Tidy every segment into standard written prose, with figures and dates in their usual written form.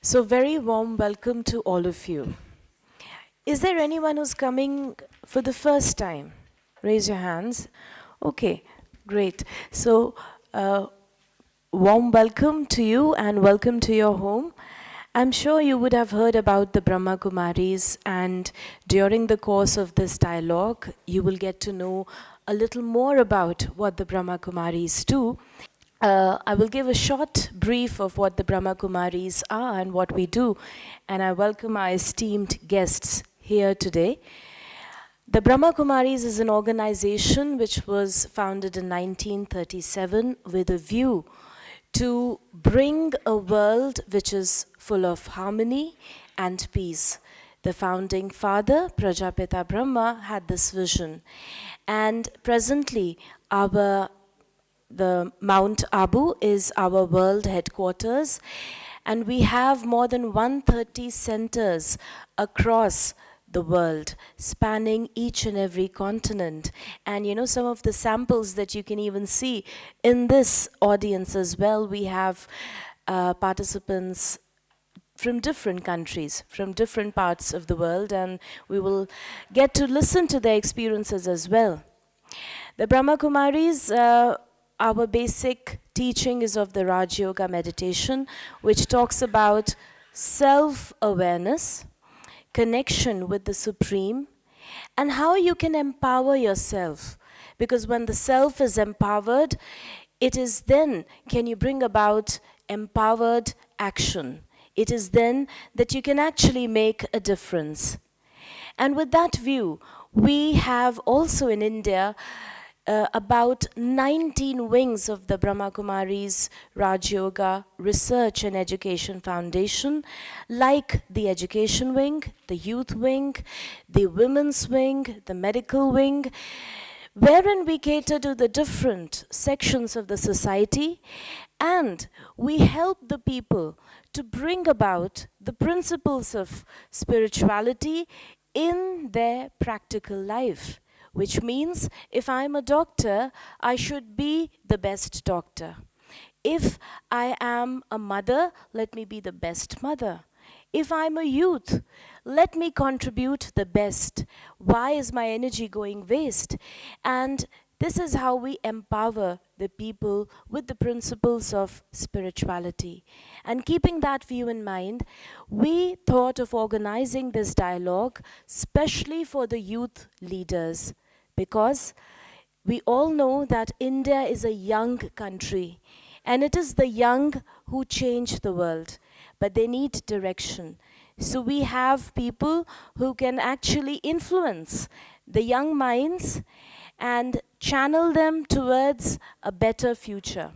So, very warm welcome to all of you. Is there anyone who's coming for the first time? Raise your hands. Okay, great. So, uh, warm welcome to you and welcome to your home. I'm sure you would have heard about the Brahma Kumaris, and during the course of this dialogue, you will get to know a little more about what the Brahma Kumaris do. I will give a short brief of what the Brahma Kumaris are and what we do, and I welcome our esteemed guests here today. The Brahma Kumaris is an organization which was founded in 1937 with a view to bring a world which is full of harmony and peace. The founding father, Prajapita Brahma, had this vision. And presently, the Mount Abu is our world headquarters, and we have more than 130 centers across the world, spanning each and every continent. And you know, some of the samples that you can even see in this audience as well, we have participants from different countries, from different parts of the world, and we will get to listen to their experiences as well. The Brahma Kumaris, our basic teaching is of the Raj Yoga meditation, which talks about self-awareness, connection with the Supreme, and how you can empower yourself. Because when the self is empowered, it is then can you bring about empowered action. It is then that you can actually make a difference. And with that view, we have also in India about 19 wings of the Brahma Kumaris Raj Yoga Research and Education Foundation, like the education wing, the youth wing, the women's wing, the medical wing, wherein we cater to the different sections of the society, and we help the people to bring about the principles of spirituality in their practical life. Which means if I'm a doctor, I should be the best doctor. If I am a mother, let me be the best mother. If I'm a youth, let me contribute the best. Why is my energy going waste? And this is how we empower the people with the principles of spirituality. And keeping that view in mind, we thought of organizing this dialogue specially for the youth leaders, because we all know that India is a young country, and it is the young who change the world, but they need direction. So we have people who can actually influence the young minds and channel them towards a better future.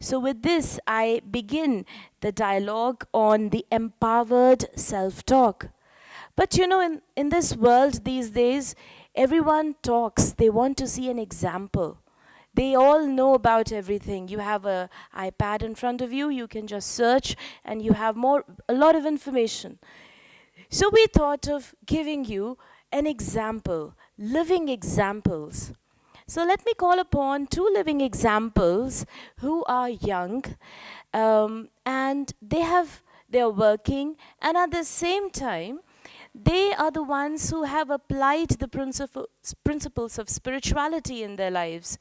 So with this, I begin the dialogue on the empowered self-talk. But you know, in this world these days, everyone talks, they want to see an example. They all know about everything. You have an iPad in front of you, you can just search and you have a lot of information. So we thought of giving you an example, living examples. So let me call upon two living examples who are young, and they're working, and at the same time, they are the ones who have applied the principles of spirituality in their lives.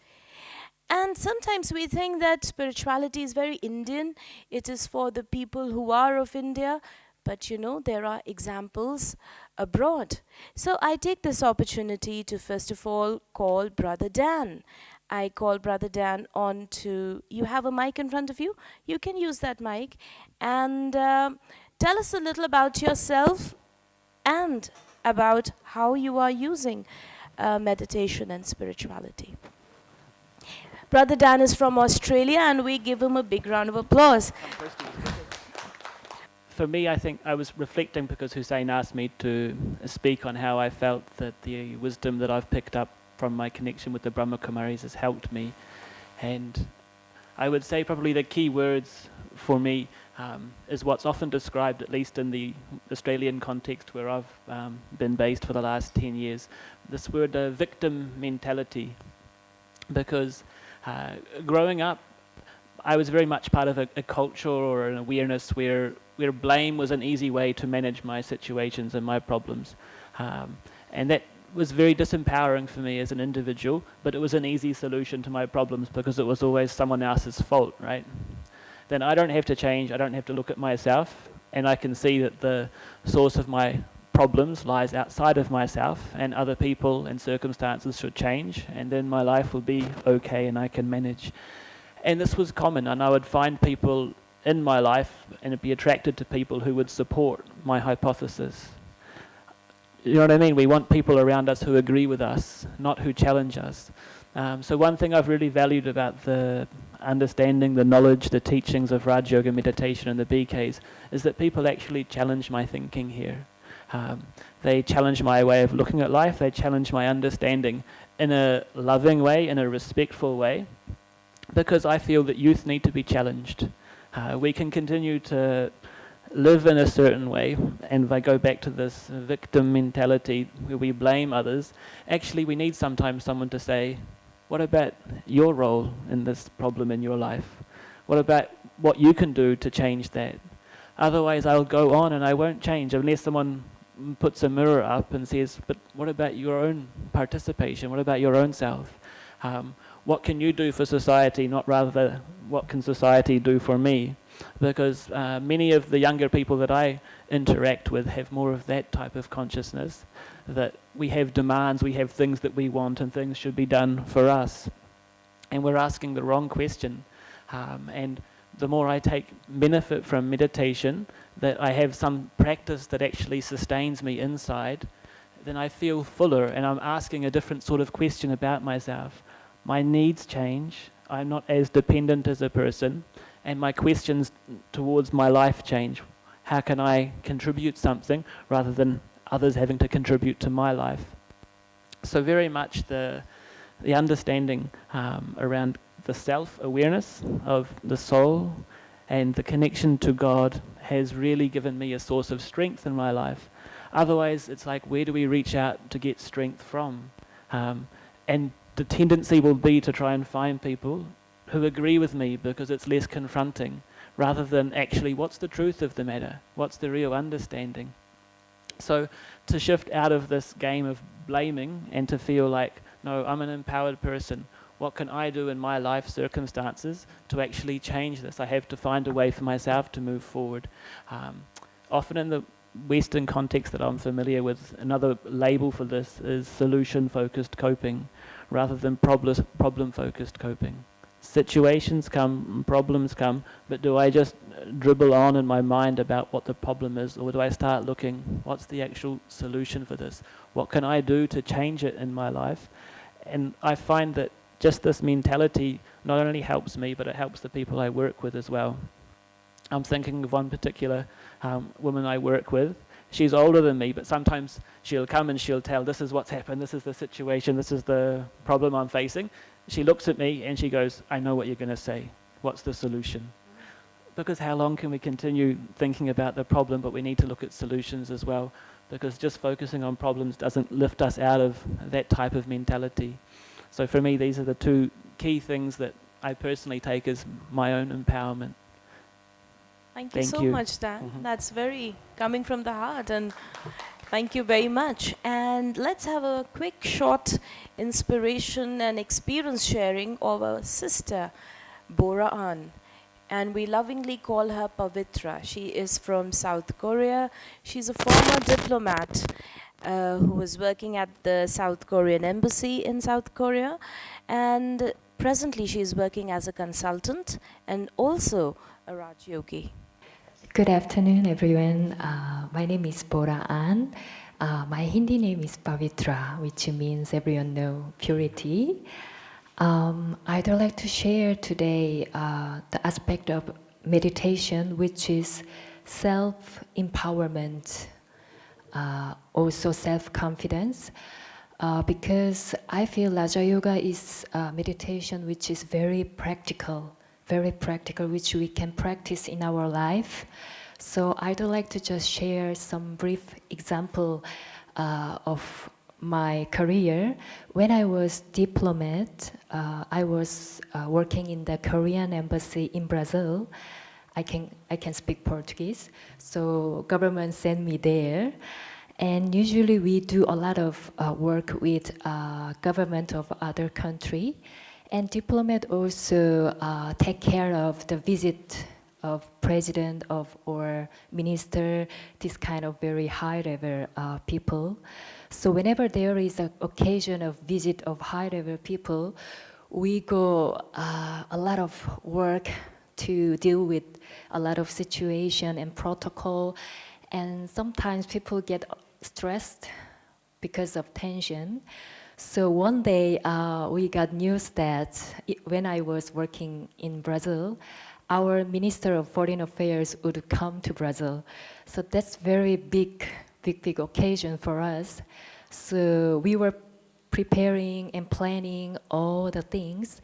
And sometimes we think that spirituality is very Indian. It is for the people who are of India. But you know, there are examples abroad. So I take this opportunity to first of all call Brother Dan. I call Brother Dan on to, you have a mic in front of you? You can use that mic. And tell us a little about yourself and about how you are using meditation and spirituality. Brother Dan is from Australia, and we give him a big round of applause. For me, I think I was reflecting because Hussein asked me to speak on how I felt that the wisdom that I've picked up from my connection with the Brahma Kumaris has helped me. And I would say probably the key words for me is what's often described, at least in the Australian context where I've been based for the last 10 years, this word victim mentality. Because growing up, I was very much part of a culture or an awareness where where blame was an easy way to manage my situations and my problems. And that was very disempowering for me as an individual, but it was an easy solution to my problems because it was always someone else's fault, right? Then I don't have to change, I don't have to look at myself, and I can see that the source of my problems lies outside of myself, and other people and circumstances should change, and then my life will be okay and I can manage. And this was common, and I would find people in my life and be attracted to people who would support my hypothesis. You know what I mean? We want people around us who agree with us, not who challenge us. So one thing I've really valued about the understanding, the knowledge, the teachings of Raj Yoga meditation and the BKs is that people actually challenge my thinking here. They challenge my way of looking at life, they challenge my understanding in a loving way, in a respectful way, because I feel that youth need to be challenged. We can continue to live in a certain way, and if I go back to this victim mentality where we blame others, actually we need sometimes someone to say, what about your role in this problem in your life? What about what you can do to change that? Otherwise I'll go on and I won't change unless someone puts a mirror up and says, but what about your own participation? What about your own self? What can you do for society, not rather what can society do for me? Because many of the younger people that I interact with have more of that type of consciousness, that we have demands, we have things that we want and things should be done for us. And we're asking the wrong question. And the more I take benefit from meditation, that I have some practice that actually sustains me inside, then I feel fuller and I'm asking a different sort of question about myself. My needs change, I'm not as dependent as a person, and my questions towards my life change. How can I contribute something rather than others having to contribute to my life? So very much the understanding around the self-awareness of the soul and the connection to God has really given me a source of strength in my life. Otherwise, it's like, where do we reach out to get strength from? And the tendency will be to try and find people who agree with me because it's less confronting, rather than actually what's the truth of the matter, what's the real understanding. So to shift out of this game of blaming and to feel like, no, I'm an empowered person, what can I do in my life circumstances to actually change this? I have to find a way for myself to move forward. Often in the Western context that I'm familiar with, another label for this is solution-focused coping rather than problem-focused coping. Situations come, problems come, but do I just dribble on in my mind about what the problem is, or do I start looking, what's the actual solution for this? What can I do to change it in my life? And I find that just this mentality not only helps me, but it helps the people I work with as well. I'm thinking of one particular woman I work with. She's older than me, but sometimes she'll come and she'll tell, this is what's happened, this is the situation, this is the problem I'm facing. She looks at me and she goes, I know what you're going to say. What's the solution? Because how long can we continue thinking about the problem, but we need to look at solutions as well, because just focusing on problems doesn't lift us out of that type of mentality. So for me, these are the two key things that I personally take as my own empowerment. Thank you so much, Dan. Mm-hmm. That's very coming from the heart, and thank you very much. And let's have a quick short inspiration and experience sharing of our sister, Bora An. And we lovingly call her Pavitra. She is from South Korea. She's a former diplomat who was working at the South Korean embassy in South Korea. And presently she is working as a consultant and also a Raj Yogi. Good afternoon, everyone. My name is Bora An. My Hindi name is Pavitra, which means everyone know purity. I'd like to share today the aspect of meditation, which is self-empowerment, also self-confidence, because I feel Raja Yoga is meditation which is very practical, which we can practice in our life. So I'd like to just share some brief example of my career. When I was diplomat, I was working in the Korean embassy in Brazil. I can speak Portuguese. So government sent me there. And usually we do a lot of work with government of other country. And diplomat also take care of the visit of president of or minister, this kind of very high level people. So whenever there is an occasion of visit of high level people, we go a lot of work to deal with a lot of situation and protocol. And sometimes people get stressed because of tension. So one day we got news that when I was working in Brazil, our Minister of Foreign Affairs would come to Brazil. So that's very big occasion for us. So we were preparing and planning all the things.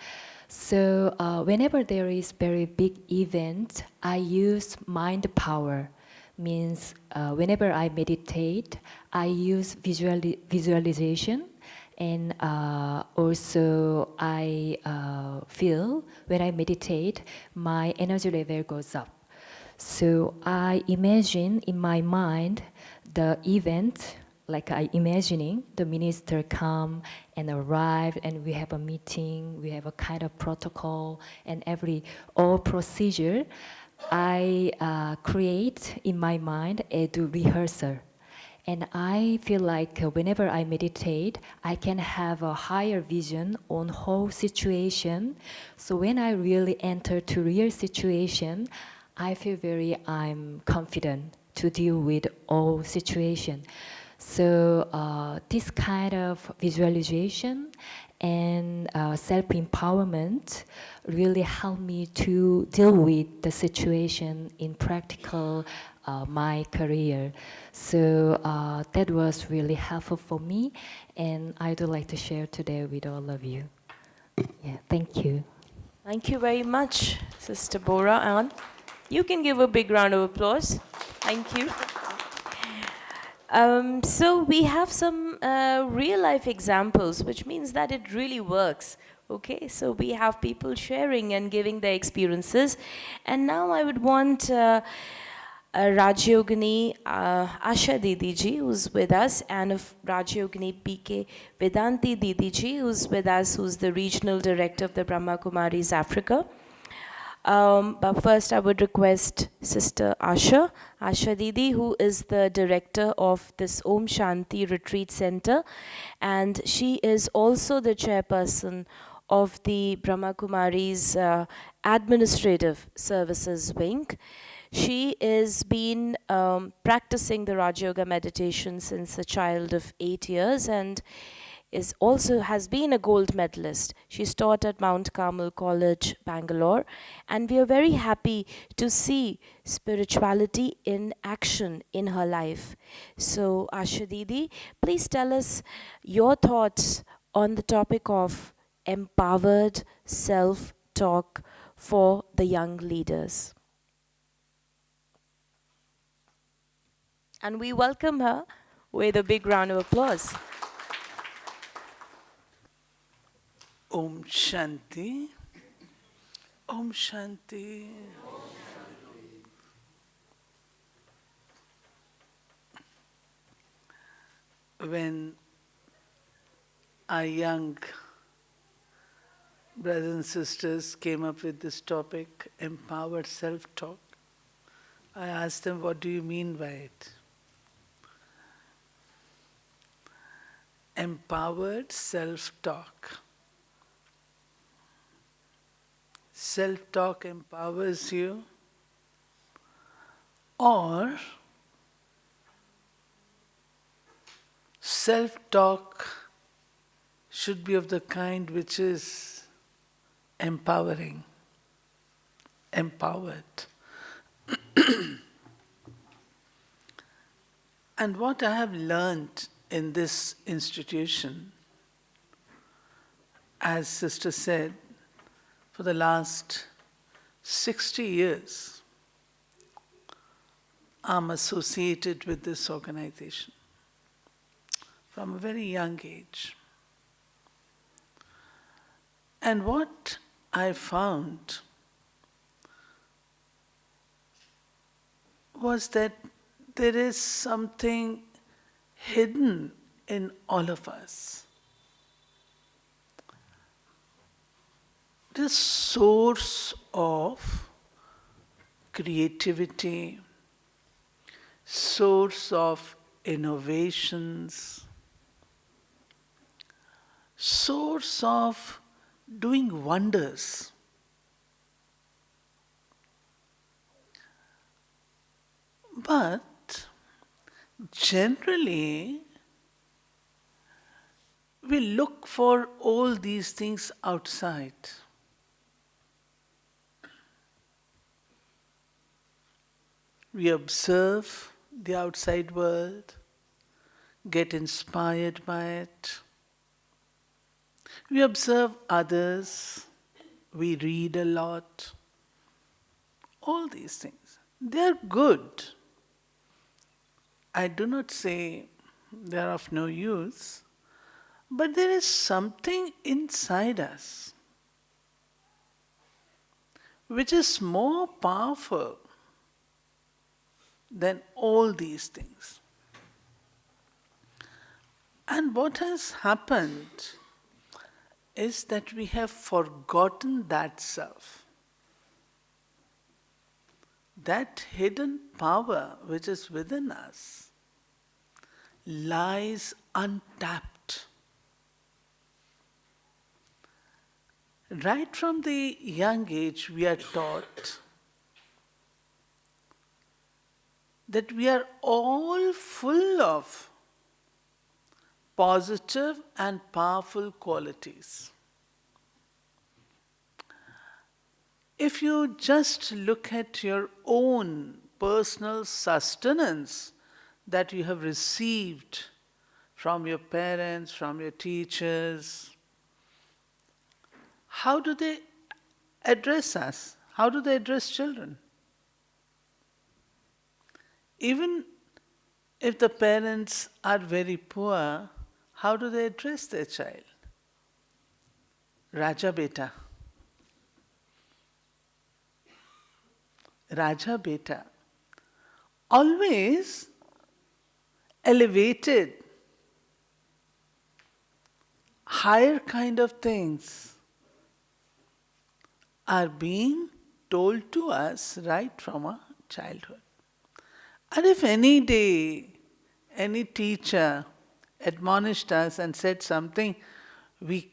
So whenever there is very big event, I use mind power. Means whenever I meditate, I use visualization, and also I feel when I meditate, my energy level goes up. So I imagine in my mind the event, like I imagining the minister come and arrive, and we have a meeting, we have a kind of protocol, and all procedure. I create in my mind a rehearsal. And I feel like whenever I meditate, I can have a higher vision on whole situation. So when I really enter to real situation, I feel I'm confident to deal with all situation. So this kind of visualization and self-empowerment really helped me to deal with the situation in practical my career. So that was really helpful for me, and I would like to share today with all of you. Yeah, thank you. Thank you very much, Sister Bora Ann. You can give a big round of applause. Thank you. So we have some real life examples, which means that it really works. Okay, so we have people sharing and giving their experiences. And now I would want Rajyogini Asha Didi ji, who's with us, and of Rajyogini PK Vedanti Didi ji, who's with us, who's the regional director of the Brahma Kumaris Africa. But first I would request Sister Asha Didi, who is the director of this Om Shanti Retreat Center, and she is also the chairperson of the Brahma Kumaris Administrative Services Wing. She has been practicing the Raja Yoga meditation since a child of 8 years, and has been a gold medalist. She's taught at Mount Carmel College, Bangalore, and we are very happy to see spirituality in action in her life. So Asha Didi, please tell us your thoughts on the topic of empowered self-talk for the young leaders. And we welcome her with a big round of applause. Om Shanti. Om Shanti. When our young brothers and sisters came up with this topic, empowered self-talk, I asked them, what do you mean by it? Empowered self-talk. Self-talk empowers you, or self-talk should be of the kind which is empowering, empowered. And what I have learned in this institution, as Sister said, for the last 60 years, I'm associated with this organization from a very young age. And what I found was that there is something hidden in all of us. The source of creativity, source of innovations, source of doing wonders. But generally, we look for all these things outside. We observe the outside world, get inspired by it. We observe others, we read a lot. All these things, they are good. I do not say they are of no use, but there is something inside us which is more powerful than all these things. And what has happened is that we have forgotten that self. That hidden power which is within us lies untapped. Right from the young age, we are taught that we are all full of positive and powerful qualities. If you just look at your own personal sustenance that you have received from your parents, from your teachers, how do they address us? How do they address children? Even if the parents are very poor, how do they address their child? Raja beta. Raja beta. Always elevated, higher kind of things are being told to us right from our childhood. And if any day any teacher admonished us and said something, we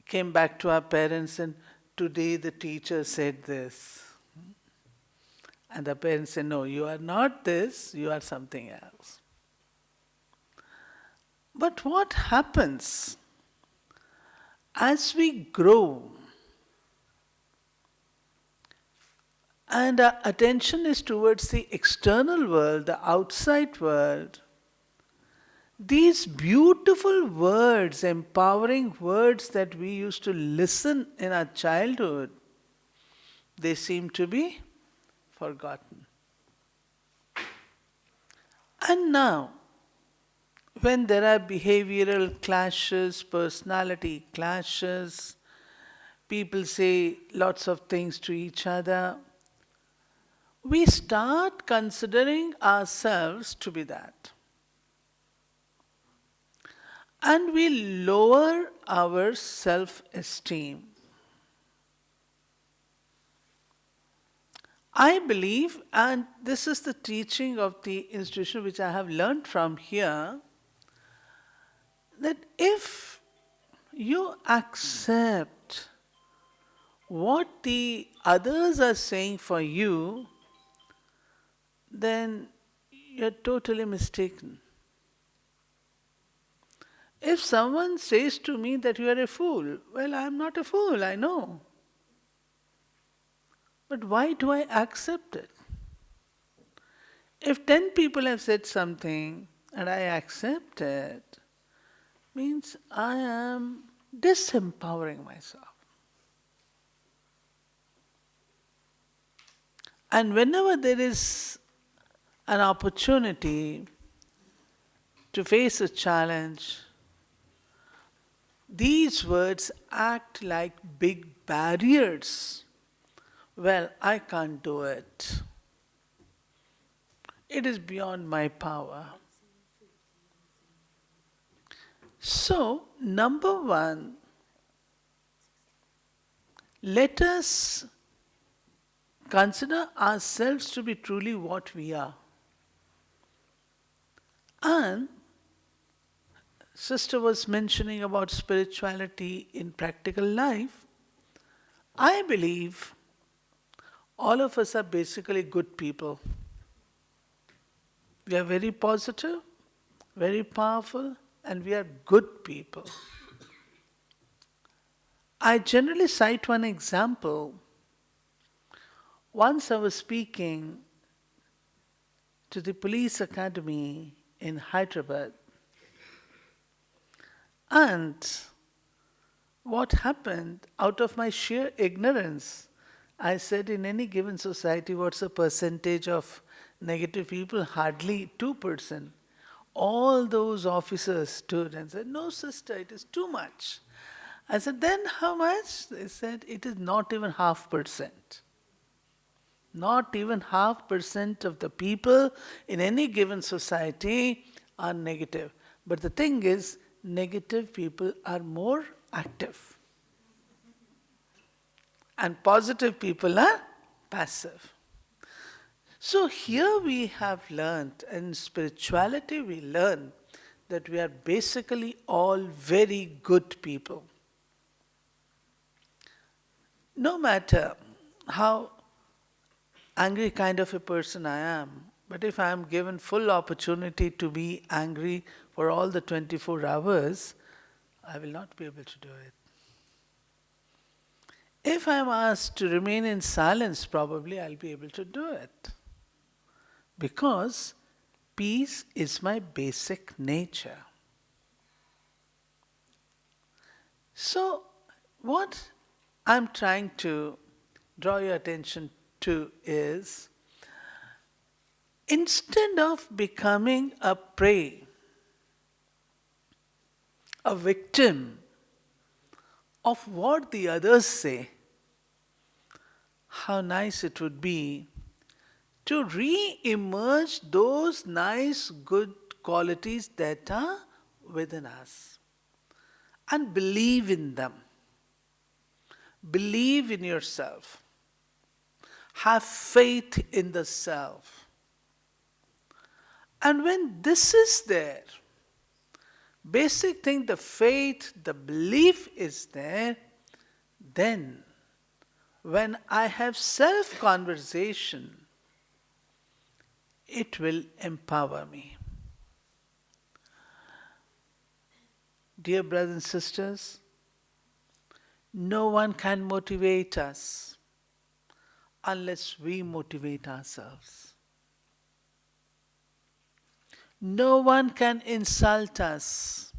came back to our parents and today the teacher said this. And the parents say, no, you are not this, you are something else. But what happens as we grow and our attention is towards the external world, the outside world, these beautiful words, empowering words that we used to listen in our childhood, they seem to be forgotten. And now, when there are behavioral clashes, personality clashes, people say lots of things to each other, we start considering ourselves to be that. And we lower our self-esteem. I believe, and this is the teaching of the institution which I have learned from here, that if you accept what the others are saying for you, then you're totally mistaken. If someone says to me that you are a fool, well, I'm not a fool, I know. But why do I accept it? If 10 people have said something and I accept it, means I am disempowering myself. And whenever there is an opportunity to face a challenge, these words act like big barriers. Well, I can't do it. It is beyond my power. So, number one, let us consider ourselves to be truly what we are. And sister was mentioning about spirituality in practical life. I believe all of us are basically good people. We are very positive, very powerful, and we are good people. I generally cite one example. Once I was speaking to the police academy in Hyderabad, and what happened, out of my sheer ignorance, I said in any given society, what's the percentage of negative people? Hardly 2%. All those officers stood and said, no sister, it is too much. I said, then how much? They said, it is not even 0.5%. Not even 0.5% of the people in any given society are negative. But the thing is, negative people are more active. And positive people are passive. So here we have learned, in spirituality we learn that we are basically all very good people. No matter how angry kind of a person I am, but if I am given full opportunity to be angry for all the 24 hours, I will not be able to do it. If I am asked to remain in silence, probably I'll be able to do it. Because peace is my basic nature. So, what I'm trying to draw your attention to is, instead of becoming a prey, a victim of what the others say, how nice it would be to re-emerge those nice, good qualities that are within us and believe in them. Believe in yourself. Have faith in the self. And when this is there, basic thing, the faith, the belief is there, then when I have self-conversation, it will empower me. Dear brothers and sisters, no one can motivate us unless we motivate ourselves. No one can insult us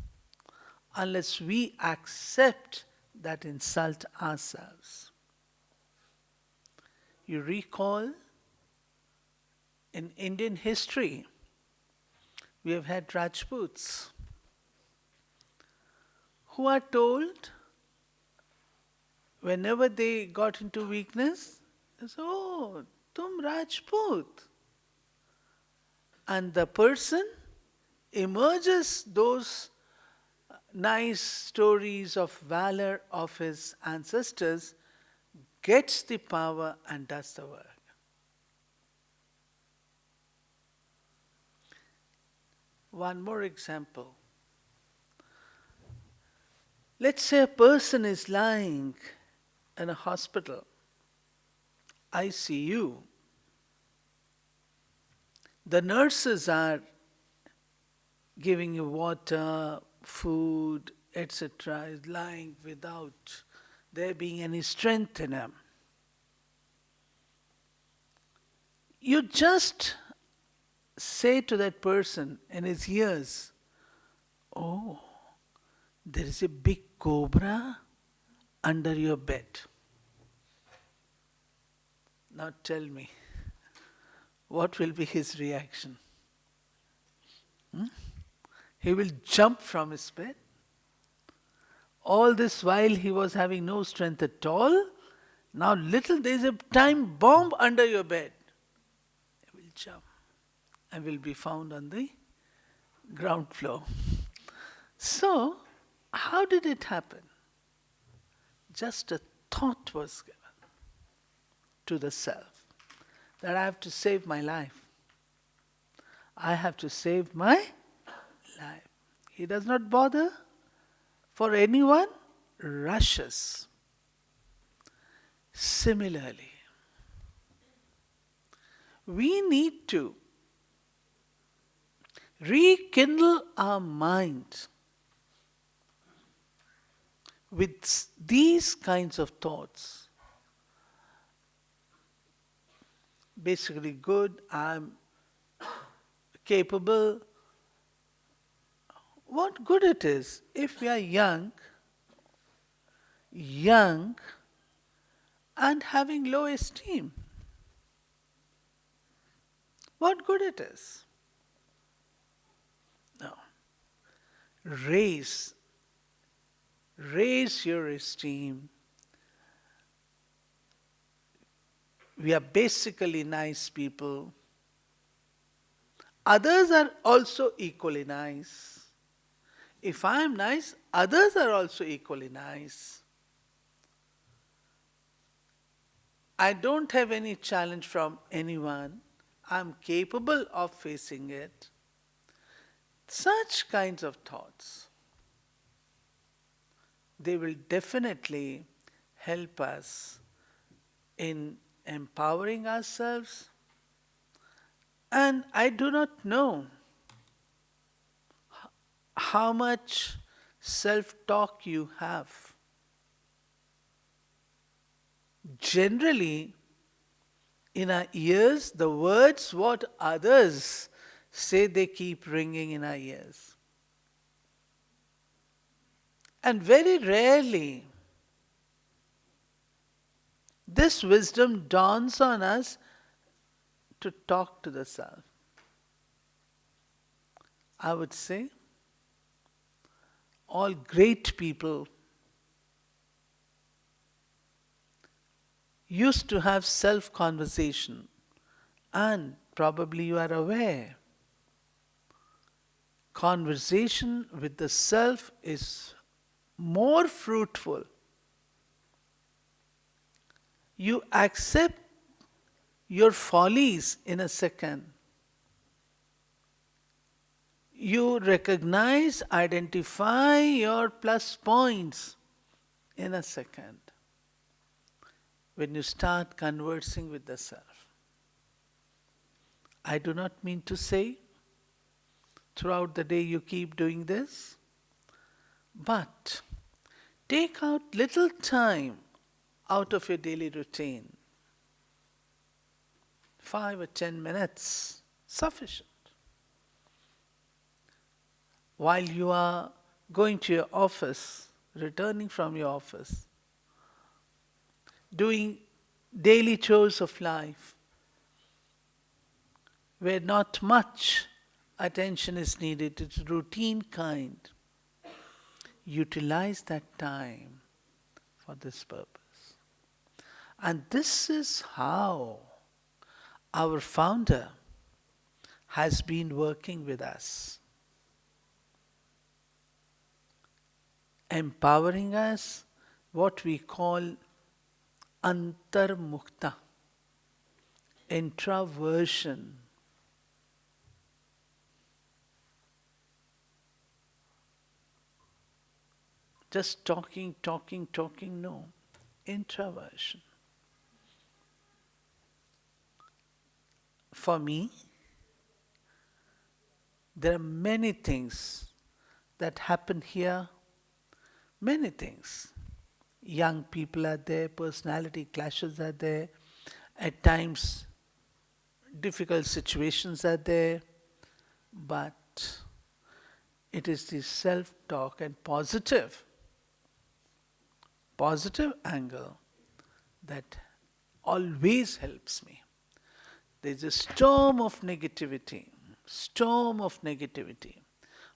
unless we accept that insult ourselves. You recall, in Indian history, we have had Rajputs who are told, whenever they got into weakness, they say, oh, tum Rajput. And the person emerges those nice stories of valor of his ancestors, gets the power and does the work. One more example. Let's say a person is lying in a hospital, ICU. The nurses are giving you water, food, etc., is lying without there being any strength in him. You just say to that person in his ears, oh, there is a big cobra under your bed. Now tell me, what will be his reaction? He will jump from his bed. All this while he was having no strength at all. Now there is a time bomb under your bed. He will jump. and will be found on the ground floor. So, how did it happen? Just a thought was given to the self that I have to save my life. I have to save my life. He does not bother for anyone, rushes. Similarly, we need to rekindle our minds with these kinds of thoughts. Basically, good, I'm capable. What good it is if we are young and having low esteem. What good it is? No. Raise your esteem. We are basically nice people. Others are also equally nice. If I am nice, others are also equally nice. I don't have any challenge from anyone. I'm capable of facing it. Such kinds of thoughts, they will definitely help us in empowering ourselves. And I do not know how much self-talk you have. Generally, in our ears, the words what others say, they keep ringing in our ears. And very rarely, this wisdom dawns on us to talk to the self. I would say, all great people used to have self-conversation, and probably you are aware, conversation with the self is more fruitful. You accept your follies in a second. You recognize, identify your plus points in a second when you start conversing with the self. I do not mean to say throughout the day you keep doing this, but take out little time out of your daily routine. 5 or 10 minutes, sufficient. While you are going to your office, returning from your office, doing daily chores of life, where not much attention is needed, it's routine kind. Utilize that time for this purpose. And this is how our founder has been working with us, empowering us, what we call antarmukta, introversion. Just talking, no. Introversion. For me, there are many things that happen here, many things. Young people are there, personality clashes are there, at times difficult situations are there, but it is the self-talk and positive angle that always helps me. There's a storm of negativity,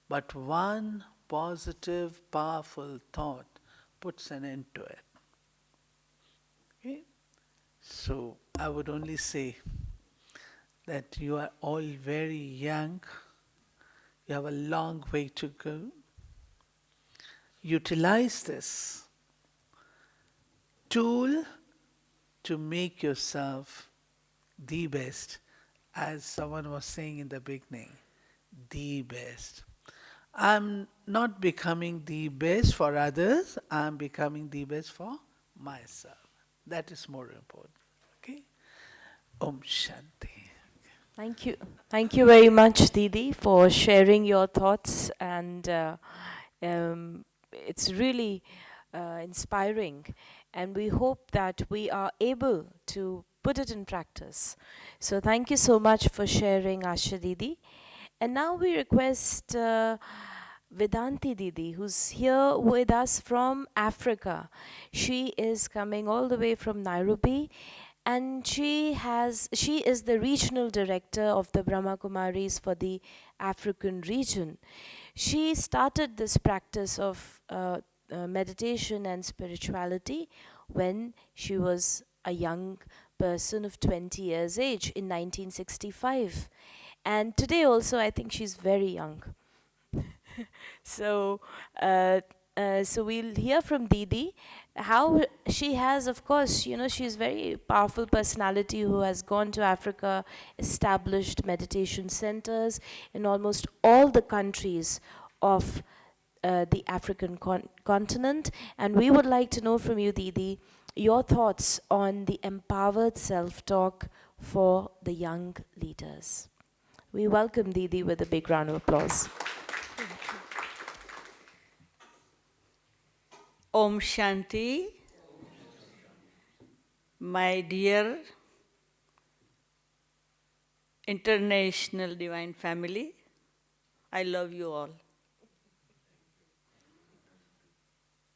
but one positive, powerful thought puts an end to it. Okay? So I would only say that you are all very young, you have a long way to go. Utilize this tool to make yourself the best, as someone was saying in the beginning, the best. I'm not becoming the best for others, I'm becoming the best for myself. That is more important. Okay? Om Shanti. Thank you. Thank you very much, Didi, for sharing your thoughts, and it's really inspiring. And we hope that we are able to put it in practice. So thank you so much for sharing, Asha Didi. And now we request Vedanti Didi, who's here with us from Africa. She is coming all the way from Nairobi, and she is the regional director of the Brahma Kumaris for the African region. She started this practice of meditation and spirituality when she was a young person of 20 years age in 1965. And today also I think she's very young. So so we'll hear from Didi how she has, of course, she's very powerful personality who has gone to Africa, established meditation centers in almost all the countries of the African continent. And we would like to know from you, Didi, your thoughts on the empowered self-talk for the young leaders. We welcome Didi with a big round of applause. Om Shanti, my dear international divine family, I love you all.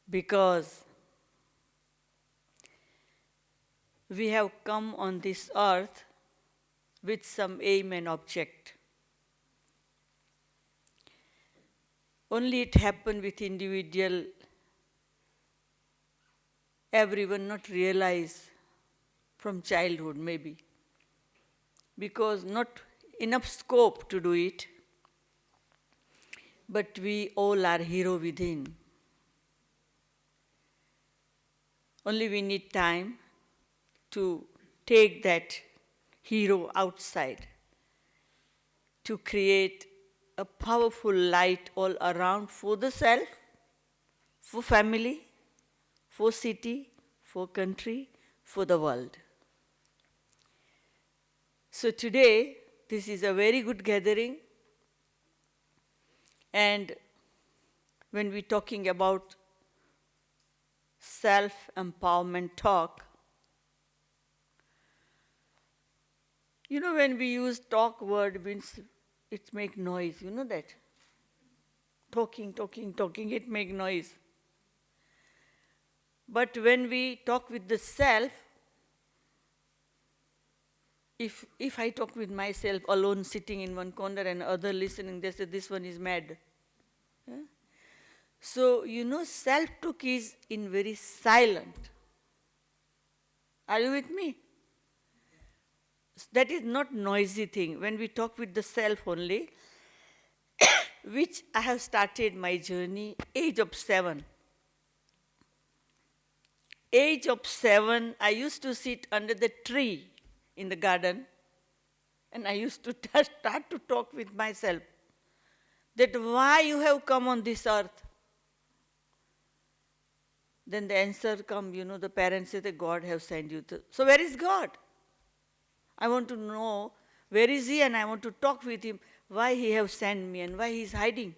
Because we have come on this earth with some aim and object. Only it happened with individual, everyone not realize from childhood maybe, because not enough scope to do it, but we all are hero within. Only we need time to take that hero outside, to create a powerful light all around for the self, for family, for city, for country, for the world. So today, this is a very good gathering. And when we're talking about self-empowerment talk, when we use talk word, means it make noise, you know that? Talking, it make noise. But when we talk with the self, if I talk with myself alone sitting in one corner and other listening, they say this one is mad. Yeah? So, self-talk is in very silent. Are you with me? That is not noisy thing. When we talk with the self only, which I have started my journey age of 7. Age of 7, I used to sit under the tree in the garden, and I used to start to talk with myself that why you have come on this earth. Then the answer come, the parents say that God have sent you. So where is God? I want to know where is he, and I want to talk with him, why he have sent me and why he is hiding.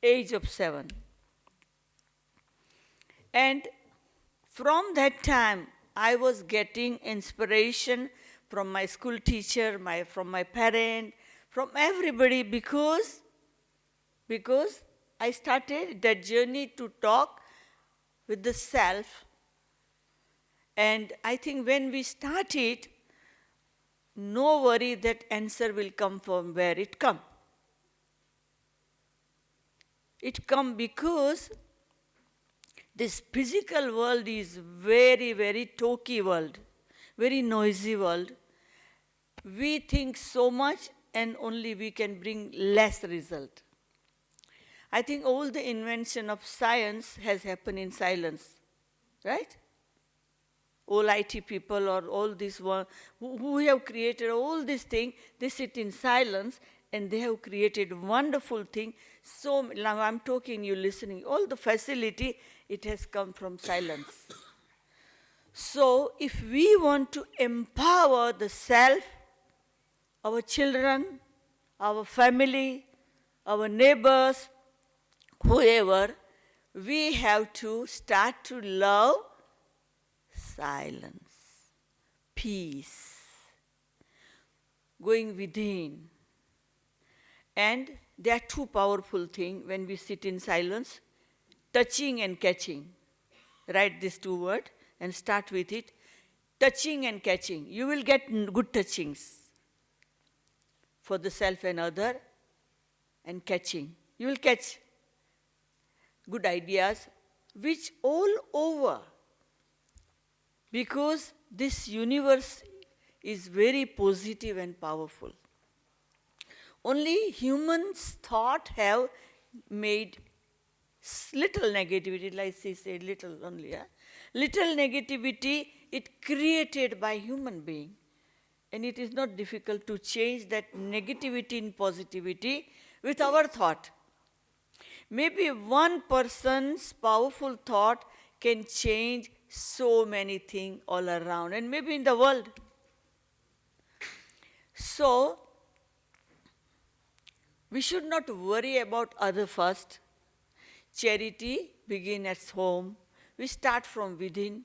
Age of 7. And from that time, I was getting inspiration from my school teacher, from my parent, from everybody, because I started that journey to talk with the self. And I think when we start it, no worry that answer will come from where it come. It come because this physical world is very, very talky world, very noisy world. we think so much and only we can bring less result. I think all the invention of science has happened in silence, right? All IT people or all these who have created all these things, they sit in silence and they have created wonderful thing. So now I'm talking, you listening. All the facility, it has come from silence. So if we want to empower the self, our children, our family, our neighbors, whoever, we have to start to love silence, peace, going within. And there are two powerful things when we sit in silence, touching and catching. Write these two words and start with it. Touching and catching. You will get good touchings for the self and other, and catching. You will catch good ideas which all over, because this universe is very positive and powerful. Only humans' thought have made little negativity, like she said, little only. Little negativity, it created by human being. And it is not difficult to change that negativity in positivity with our thought. Maybe one person's powerful thought can change so many things all around, and maybe in the world. So, we should not worry about other first. Charity begins at home. We start from within.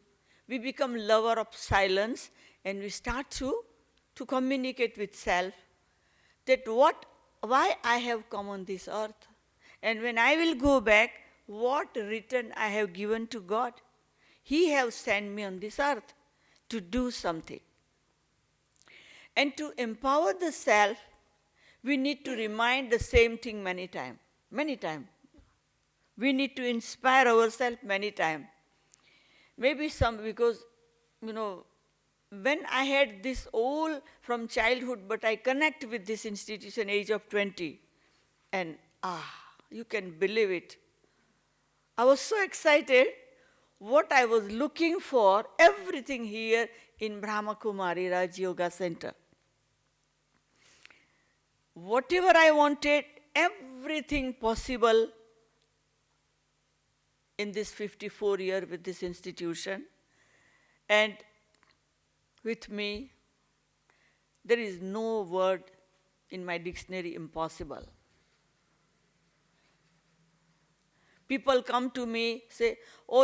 We become lover of silence, and we start to communicate with self that why I have come on this earth. And when I will go back, what return I have given to God. He has sent me on this earth to do something. And to empower the self, we need to remind the same thing many times. Many times. We need to inspire ourselves many times. Maybe because, when I had this all from childhood, but I connect with this institution age of 20, and you can believe it. I was so excited. What I was looking for, everything here in Brahma Kumari Raj Yoga Center. Whatever I wanted, everything possible in this 54 years with this institution. And with me, there is no word in my dictionary impossible. People come to me, say, oh,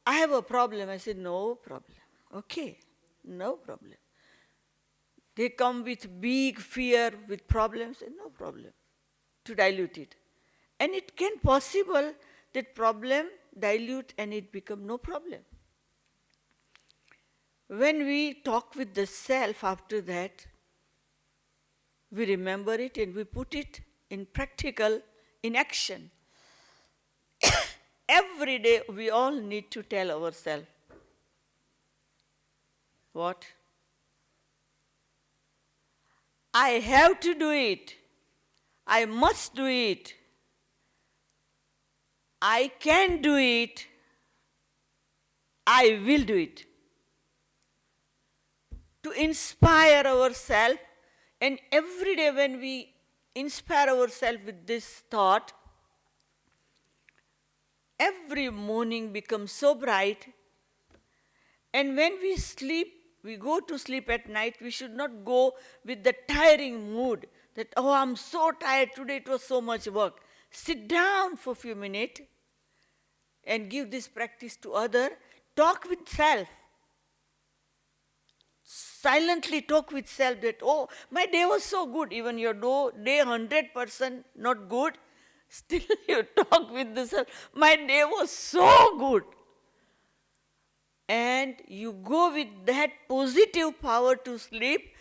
I have a problem. I say, no problem. Okay, no problem. They come with big fear, with problems, say, no problem, to dilute it. And it can possible that problem dilute and it become no problem. When we talk with the self after that, we remember it and we put it in practical, in action. Every day we all need to tell ourselves, what? I have to do it. I must do it. I can do it. I will do it. To inspire ourselves, and every day when we inspire ourselves with this thought, every morning becomes so bright. And when we sleep, we go to sleep at night, we should not go with the tiring mood that, I'm so tired, today it was so much work. Sit down for a few minutes and give this practice to others. Talk with self. Silently talk with self that, my day was so good. Even your day 100% not good, still you talk with the self. My day was so good. And you go with that positive power to sleep,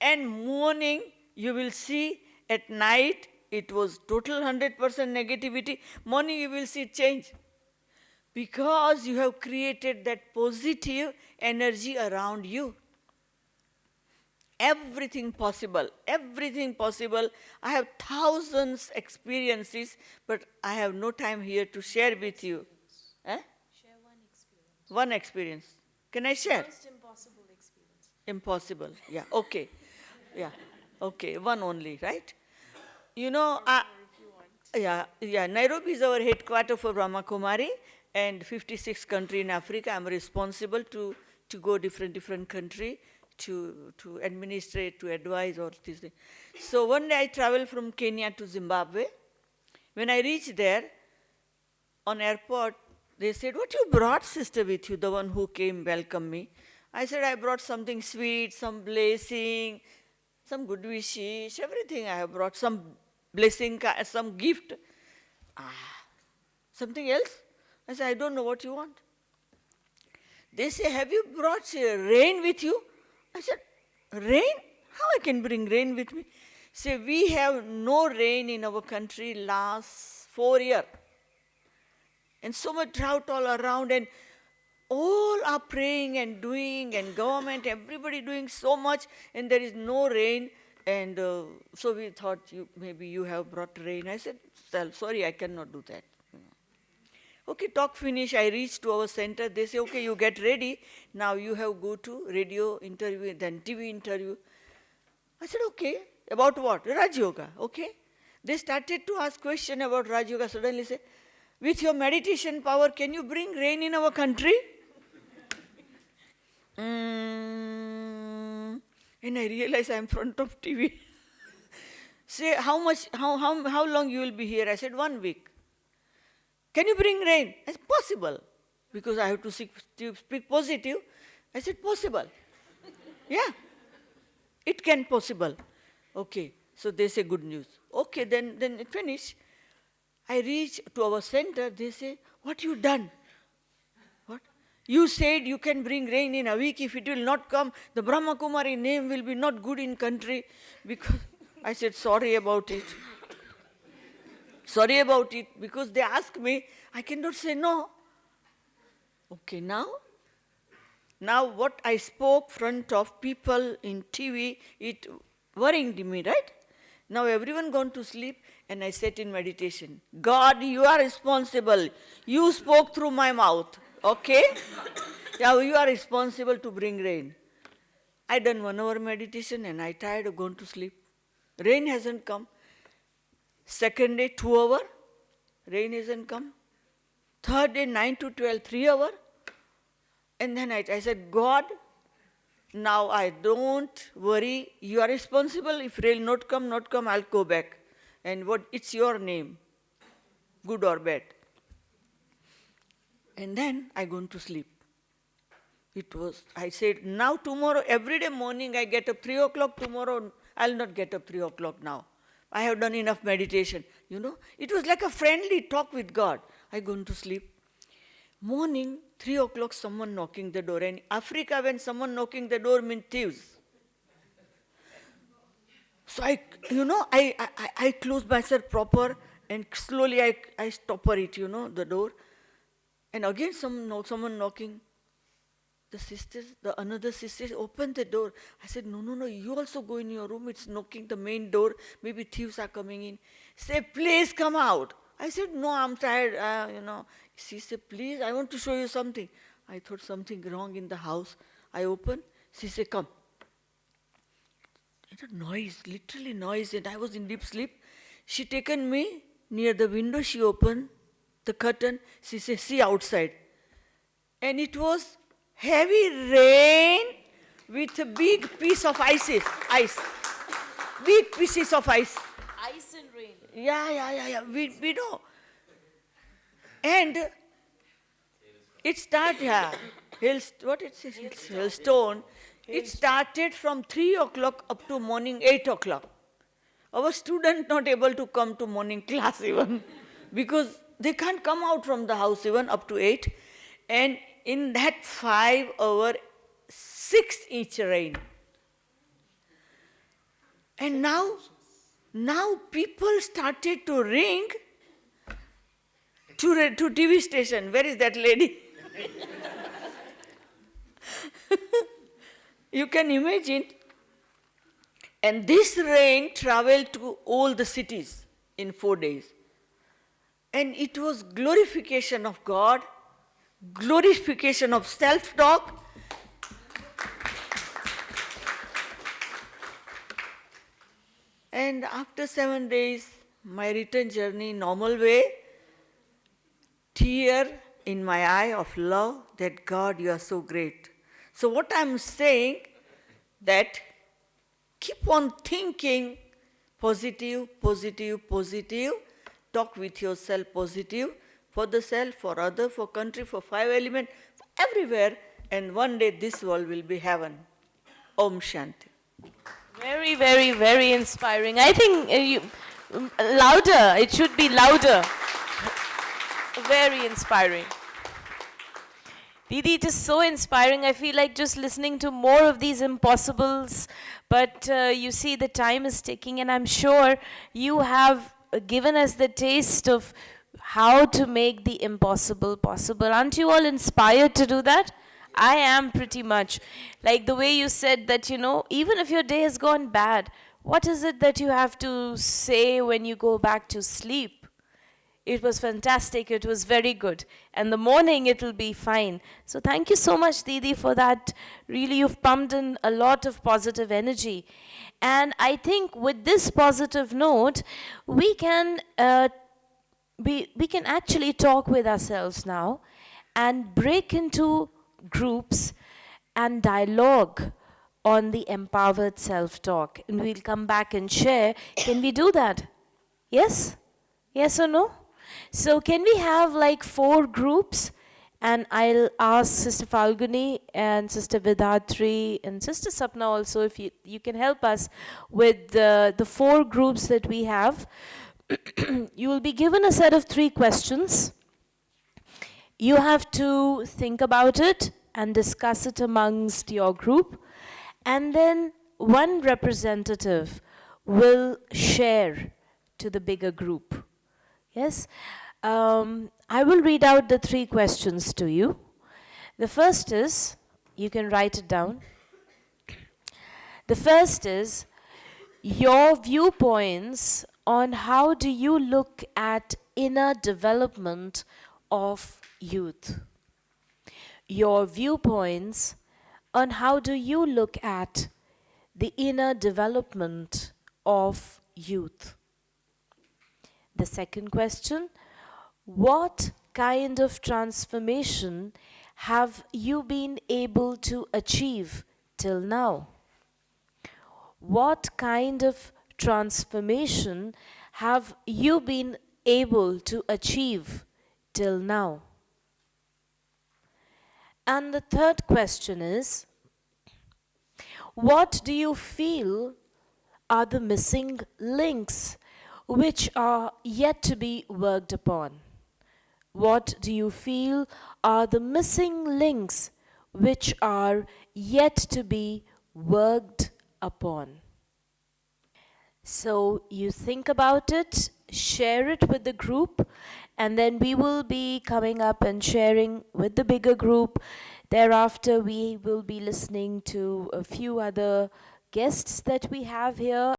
and morning you will see at night it was total 100% negativity. Morning you will see change. Because you have created that positive energy around you. Everything possible, everything possible. I have thousands experiences, but I have no time here to share with you. Eh? Share one experience. One experience. Can I share? Most impossible experience. Impossible. Yeah. Okay. Yeah. Okay. One only, right? You know, yeah. Nairobi is our headquarters for Brahma Kumari, and 56 country in Africa. I'm responsible to go different country to administrate, to advise, or this thing. So one day I traveled from Kenya to Zimbabwe. When I reached there, on airport, they said, "What you brought, sister, with you, the one who came welcome me?" I said, "I brought something sweet, some blessing, some good wishes, everything I have brought, some blessing, some gift." Something else? I said, "I don't know what you want." They say, "Have you brought rain with you?" I said, "Rain? How I can bring rain with me?" Say, "We have no rain in our country last 4 years. And so much drought all around, and all are praying and doing, and government, everybody doing so much, and there is no rain. And so we thought maybe you have brought rain." I said, "Sorry, I cannot do that." Okay, talk finish. I reached to our center. They say, "Okay, you get ready. Now you have go to radio interview, then TV interview." I said, "Okay, about what?" "Raj Yoga." Okay. They started to ask question about Raj Yoga. Suddenly say, "With your meditation power, can you bring rain in our country?" And I realized I'm in front of TV. Say, "How long you will be here?" I said, "1 week." "Can you bring rain?" I said, "Possible." Because I have to speak positive. I said, "Possible." Yeah, it can possible. Okay, so they say, "Good news." Okay, then it finished. I reach to our center. They say, "What you done?" "What? You said you can bring rain in a week. If it will not come, the Brahma Kumari name will be not good in country." Because I said, "Sorry about it." Sorry about it, because they ask me, I cannot say no. Okay, now what I spoke front of people in TV, it worried me, right? Now everyone gone to sleep, and I sat in meditation. "God, you are responsible. You spoke through my mouth, okay? Now you are responsible to bring rain." I done 1 hour meditation, and I tired of going to sleep. Rain hasn't come. Second day, 2 hours, rain hasn't come. Third day, 9 to 12, 3 hours. And then I said, "God, now I don't worry. You are responsible. If rain not come, I'll go back. And it's your name, good or bad." And then I go to sleep. I said, "Now tomorrow, every day morning I get up 3 o'clock. Tomorrow I'll not get up 3 o'clock now. I have done enough meditation." It was like a friendly talk with God. I go to sleep. Morning, 3 o'clock, someone knocking the door. And Africa, when someone knocking the door means thieves. So I close myself proper, and slowly I stopper it, the door. And again someone knocking. Another sister opened the door. I said, No, you also go in your room. It's knocking the main door. Maybe thieves are coming in. Say, "Please come out." I said, "No, I'm tired, She said, "Please, I want to show you something." I thought something wrong in the house. I opened. She said, "Come." Noise, literally noise, and I was in deep sleep. She taken me near the window. She opened the curtain. She said, "See outside." And it was heavy rain with a big piece of ice. Big pieces of ice. Ice and rain. Yeah. We know. And it started, hailstone. It started from 3 o'clock up to morning 8 o'clock. Our students not able to come to morning class even, because they can't come out from the house even up to 8. And in that 5 hour, 6-inch rain. And now people started to ring to TV station. Where is that lady? You can imagine, And this rain traveled to all the cities in 4 days. And it was glorification of God, glorification of self-talk. And after 7 days, my return journey, normal way, tear in my eye of love that God, you are so great. So what I'm saying, that keep on thinking positive, positive, positive. Talk with yourself positive, for the self, for other, for country, for five elements, for everywhere. And one day this world will be heaven. Om Shanti. Very, very, very inspiring. I think louder, it should be louder. Very inspiring. Didi, it is so inspiring. I feel like just listening to more of these impossibles. But you see, the time is ticking, and I'm sure you have given us the taste of how to make the impossible possible. Aren't you all inspired to do that? I am pretty much. Like the way you said that, even if your day has gone bad, what is it that you have to say when you go back to sleep? It was fantastic. It was very good. And the morning, it will be fine. So thank you so much, Didi, for that. Really, you've pumped in a lot of positive energy. And I think with this positive note, we can actually talk with ourselves now and break into groups and dialogue on the empowered self-talk. And we'll come back and share. Can we do that? Yes? Yes or no? So can we have like 4 groups? And I'll ask Sister Falguni and Sister Vidhatri and Sister Sapna also if you can help us with the 4 groups that we have. You will be given a set of 3 questions. You have to think about it and discuss it amongst your group. And then one representative will share to the bigger group. Yes? I will read out the 3 questions to you. The first is, you can write it down. The first is, your viewpoints on how do you look at inner development of youth. Your viewpoints on how do you look at the inner development of youth. The second question, what kind of transformation have you been able to achieve till now? What kind of transformation have you been able to achieve till now? And the third question is, what do you feel are the missing links which are yet to be worked upon? What do you feel are the missing links which are yet to be worked upon? So you think about it, share it with the group, and then we will be coming up and sharing with the bigger group. Thereafter, we will be listening to a few other guests that we have here.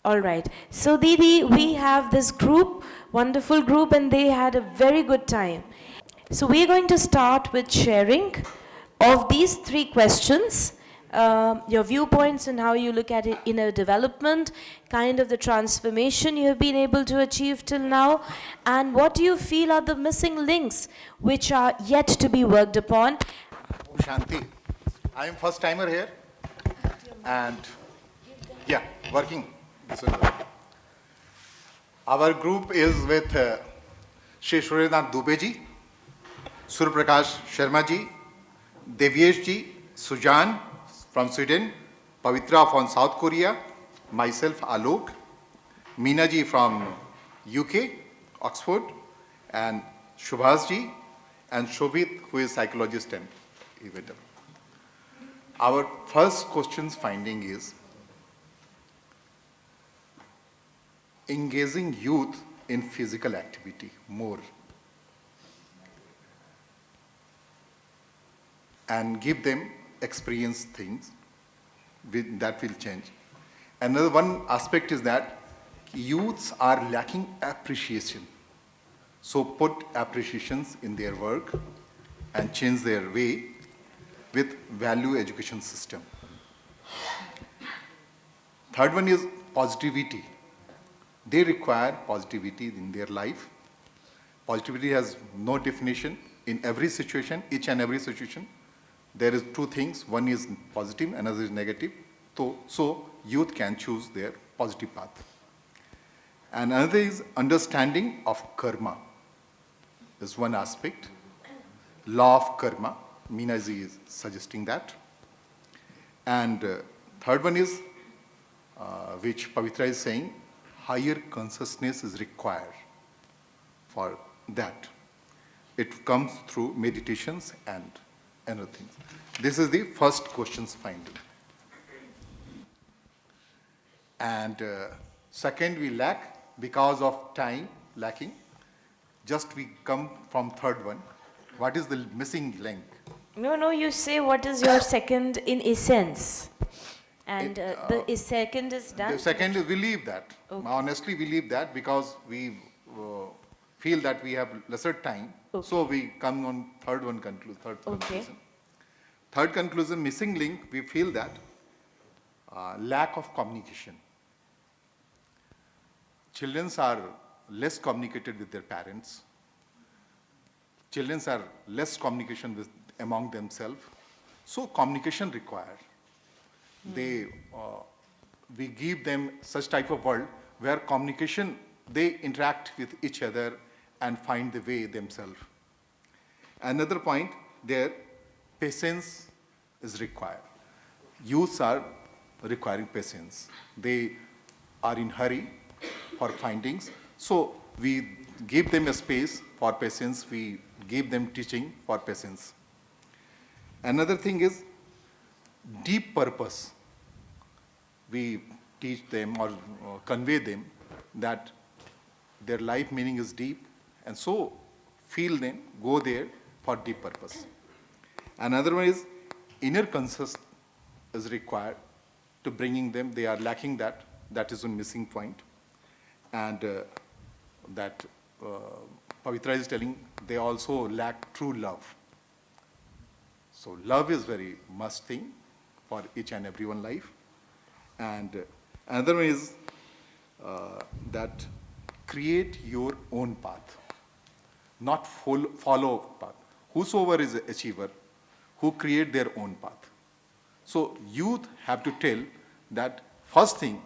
All right. So Didi, we have this group, wonderful group, and they had a very good time. So we're going to start with sharing of these 3 questions. Your viewpoints and how you look at it, inner development, kind of the transformation you have been able to achieve till now, and what do you feel are the missing links which are yet to be worked upon. Shanti, I am first timer here, and working. Our group is with Shri Surendra Dubey ji, Surya Prakash Sharma ji, Devyesh ji, Sujan from Sweden, Pavitra from South Korea, myself Alok, Meena ji from UK, Oxford, and Shubhas ji, and Shobhit, who is psychologist and EVETM. Our first question's finding is, engaging youth in physical activity more and give them experience things that will change. Another one aspect is that youths are lacking appreciation. So put appreciations in their work and change their way with value education system. Third one is positivity. They require positivity in their life. Positivity has no definition in every situation, each and every situation. There is two things, one is positive, another is negative. So youth can choose their positive path. And another is understanding of karma. Is one aspect. Law of karma, Minaji is suggesting that. And third one is, which Pavitra is saying, higher consciousness is required for that. It comes through meditations and other things. This is the first question's finding. And second, we lack because of time lacking. Just we come from third one. What is the missing link? No, you say what is your second in essence. And the second is done? The second is we leave that. Okay. Honestly, we leave that because we feel that we have lesser time. Okay. So we come on third conclusion. Third conclusion, missing link, we feel that lack of communication. Children are less communicated with their parents. Children are less communication with among themselves. So communication required. We give them such type of world where communication, they interact with each other and find the way themselves. Another point there, patience is required. Youths are requiring patience. They are in hurry for findings. So we give them a space for patience. We give them teaching for patience. Another thing is deep purpose. We teach them or convey them that their life meaning is deep, and so feel them, go there for deep purpose. Another one is inner conscious is required to bringing them. They are lacking that. That is a missing point. And that Pavitra is telling, they also lack true love. So love is very must thing for each and everyone life. And another one is that create your own path, not follow path. Whosoever is an achiever, who create their own path. So youth have to tell that first thing,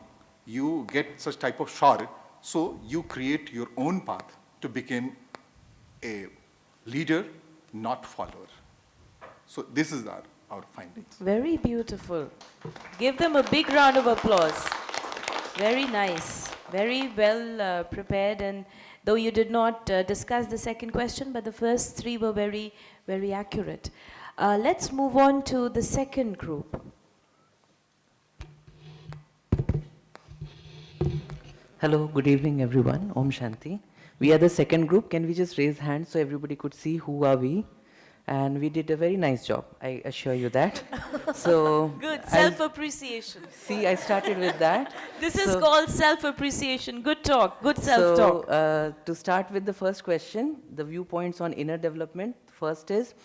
you get such type of shore, so you create your own path to become a leader, not follower. So this is our findings. Very beautiful. Give them a big round of applause. Very nice. Very well prepared, and though you did not discuss the second question, but the first three were very, very accurate. Let's move on to the second group. Hello, good evening everyone. Om Shanti. We are the second group. Can we just raise hands so everybody could see who are we? And we did a very nice job, I assure you that. So Good, self-appreciation. See, I started with that. This is called self-appreciation. Good talk, good self-talk. So to start with the first question, the viewpoints on inner development. First is,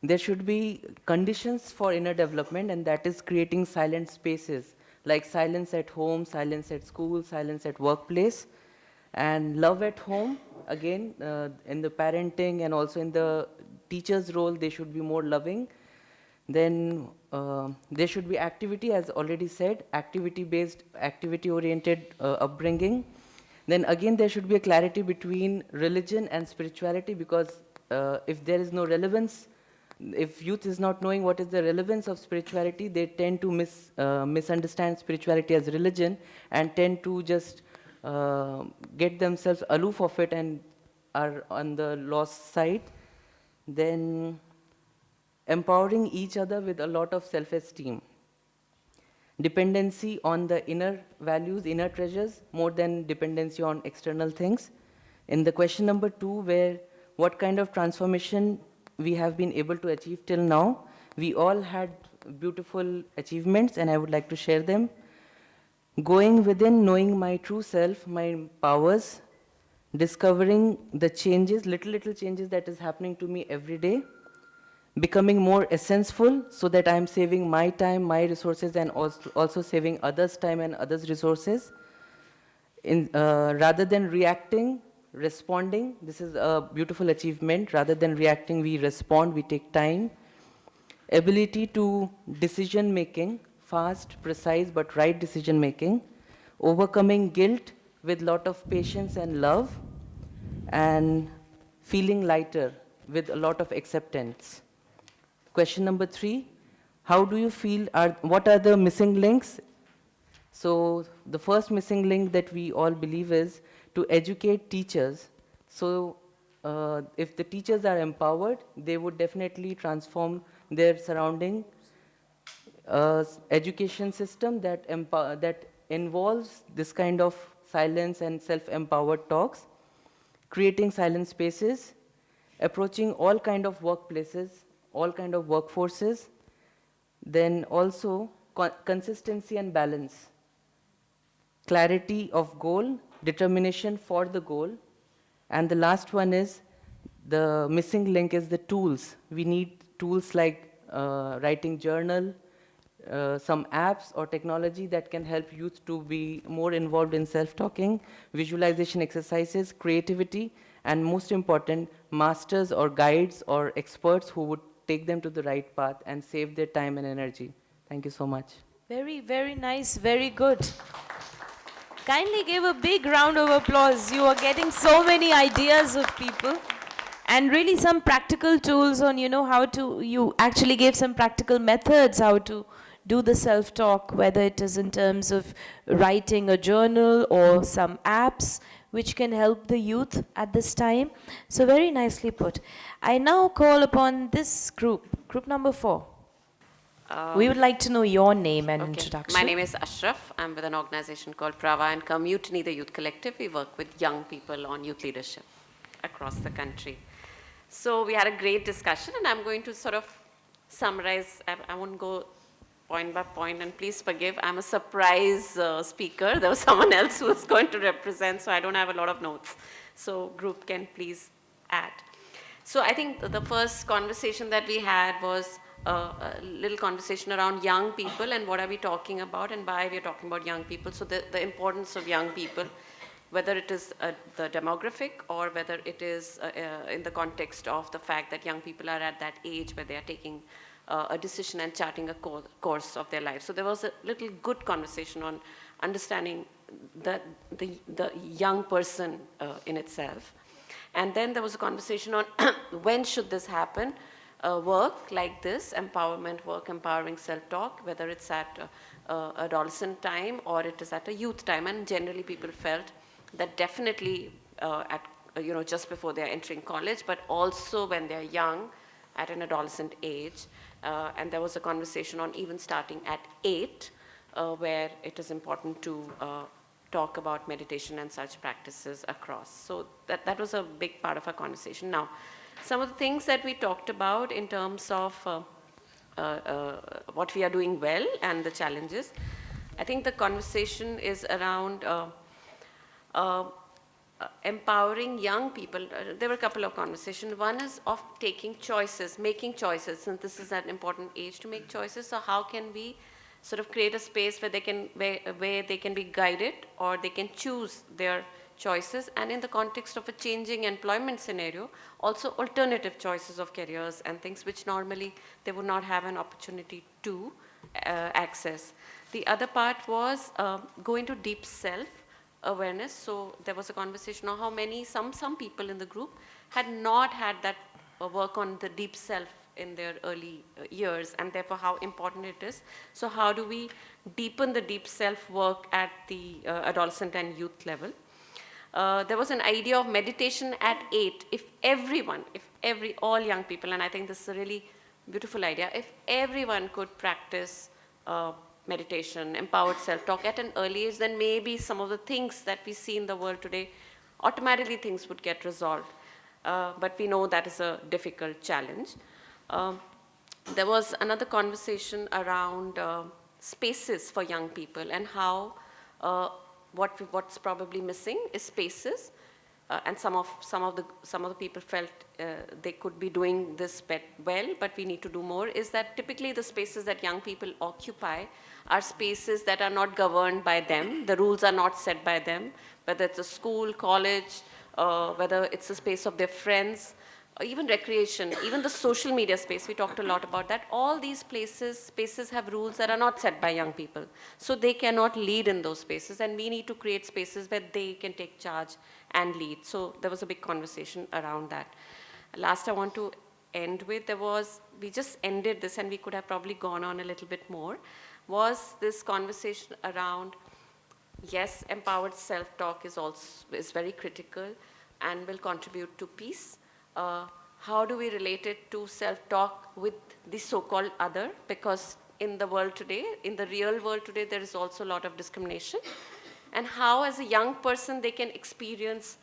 there should be conditions for inner development, and that is creating silent spaces, like silence at home, silence at school, silence at workplace, and love at home. Again, in the parenting and also in the teacher's role, they should be more loving. Then there should be activity, as already said, activity-based, activity-oriented upbringing. Then again, there should be a clarity between religion and spirituality, because if there is no relevance, if youth is not knowing what is the relevance of spirituality, they tend to misunderstand spirituality as religion and tend to just get themselves aloof of it and are on the lost side. Then empowering each other with a lot of self-esteem. Dependency on the inner values, inner treasures, more than dependency on external things. In the question number 2, where what kind of transformation we have been able to achieve till now, we all had beautiful achievements, and I would like to share them. Going within, knowing my true self, my powers, discovering the changes, little changes that is happening to me every day, becoming more essential so that I am saving my time, my resources, and also saving others' time and others' resources. Rather than reacting, responding. This is a beautiful achievement. Rather than reacting, we respond, we take time. Ability to decision making, fast, precise, but right decision making. Overcoming guilt with lot of patience and love. And feeling lighter with a lot of acceptance. Question number 3, how do you feel, what are the missing links? So the first missing link that we all believe is to educate teachers. So if the teachers are empowered, they would definitely transform their surrounding education system that involves this kind of silence and self-empowered talks, creating silent spaces, approaching all kind of workplaces, all kind of workforces, then also consistency and balance, clarity of goal, determination for the goal, and the last one is the missing link is the tools. We need tools like writing journal, some apps or technology that can help youth to be more involved in self-talking, visualization exercises, creativity, and most important, masters or guides or experts who would take them to the right path and save their time and energy. Thank you so much. Very, very nice, very good. Kindly give a big round of applause. You are getting so many ideas of people and really some practical tools on, how to, you actually gave some practical methods how to do the self-talk, whether it is in terms of writing a journal or some apps which can help the youth at this time. So very nicely put. I now call upon this group number 4. We would like to know your name and introduction. My name is Ashraf. I'm with an organization called Prava and Commutiny, the Youth Collective. We work with young people on youth leadership across the country. So we had a great discussion, and I'm going to sort of summarize. I won't go point by point, and please forgive, I'm a surprise speaker. There was someone else who was going to represent, so I don't have a lot of notes. So group can please add. So I think the first conversation that we had was a little conversation around young people and what are we talking about and why we are talking about young people. So the importance of young people, whether it is the demographic or whether it is in the context of the fact that young people are at that age where they are taking a decision and charting a course of their life. So there was a little good conversation on understanding the young person in itself. And then there was a conversation on when should this happen, work like this, empowerment work, empowering self-talk, whether it's at adolescent time or it is at a youth time. And generally people felt that definitely at just before they're entering college, but also when they're young, at an adolescent age. And there was a conversation on even starting at 8, where it is important to talk about meditation and such practices across. So that was a big part of our conversation. Now, some of the things that we talked about in terms of what we are doing well and the challenges, I think the conversation is around empowering young people. There were a couple of conversations. One is of taking choices, making choices, and this is an important age to make choices. So how can we sort of create a space where they can where they can be guided or they can choose their choices, and in the context of a changing employment scenario, also alternative choices of careers and things which normally they would not have an opportunity to access. The other part was go into deep self awareness. So there was a conversation on how many, some people in the group had not had that work on the deep self in their early years, and therefore how important it is. So how do we deepen the deep self work at the adolescent and youth level? There was an idea of meditation at 8. If all young people, and I think this is a really beautiful idea, if everyone could practice meditation, empowered self-talk at an early age, then maybe some of the things that we see in the world today, automatically things would get resolved. But we know that is a difficult challenge. There was another conversation around spaces for young people and how What's probably missing is spaces, and some of the people felt they could be doing this well, but we need to do more. Is that typically the spaces that young people occupy are spaces that are not governed by them. The rules are not set by them, whether it's a school, college, whether it's a space of their friends, or even recreation, even the social media space. We talked a lot about that. All these spaces have rules that are not set by young people. So they cannot lead in those spaces, and we need to create spaces where they can take charge and lead. So there was a big conversation around that. Last I want to end with, we just ended this and we could have probably gone on a little bit more, was this conversation around, yes, empowered self-talk is very critical and will contribute to peace. How do we relate it to self-talk with the so-called other? Because in the world today, in the real world today, there is also a lot of discrimination. And how, as a young person, they can experience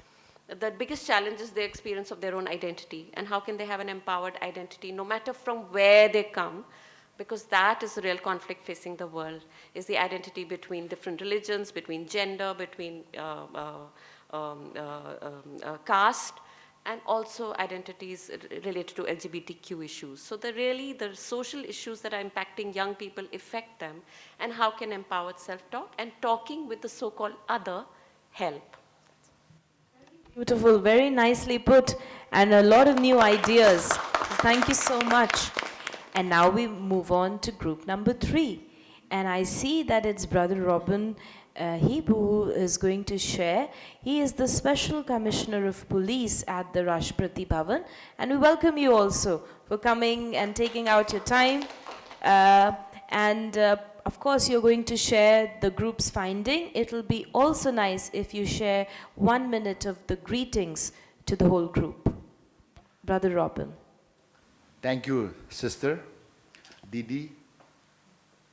the biggest challenge is their experience of their own identity. And how can they have an empowered identity, no matter from where they come? Because that is the real conflict facing the world, is the identity between different religions, between gender, between caste, and also identities related to LGBTQ issues. So the social issues that are impacting young people affect them, and how can empowered self-talk and talking with the so-called other help? Beautiful, very nicely put, and a lot of new ideas. Thank you so much. And now we move on to group number 3. And I see that it's Brother Robin Heap who is going to share. He is the Special Commissioner of Police at the Rashtrapati Bhavan. And we welcome you also for coming and taking out your time. Of course, you're going to share the group's finding. It'll be also nice if you share 1 minute of the greetings to the whole group. Brother Robin. Thank you, sister, Didi,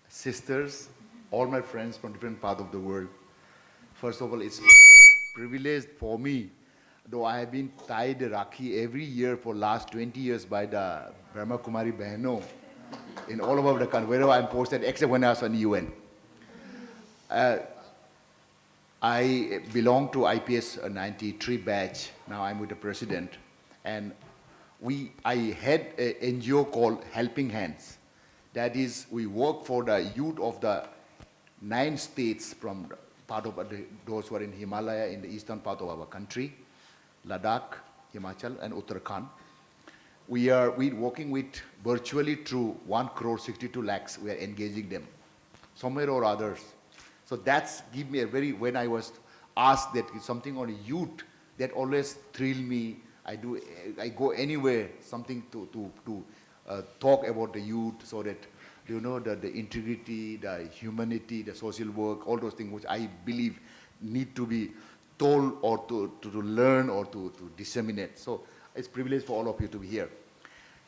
sisters, all my friends from different parts of the world. First of all, it's a privilege for me, though I have been tied Rakhi every year for last 20 years by the Brahma Kumari Behno in all over the country, wherever I'm posted, except when I was on UN. I belong to IPS 93 batch. Now I'm with the president. And I had an NGO called Helping Hands. That is, we work for the youth of the 9 states from part of those who are in Himalaya, in the eastern part of our country, Ladakh, Himachal, and Uttarakhand. We're working with virtually through 1.62 crore. We are engaging them somewhere or others. So that's give me a when I was asked that something on youth, that always thrill me. I go anywhere, something to talk about the youth, so that, the integrity, the humanity, the social work, all those things which I believe need to be told or to learn or to disseminate. So it's a privilege for all of you to be here.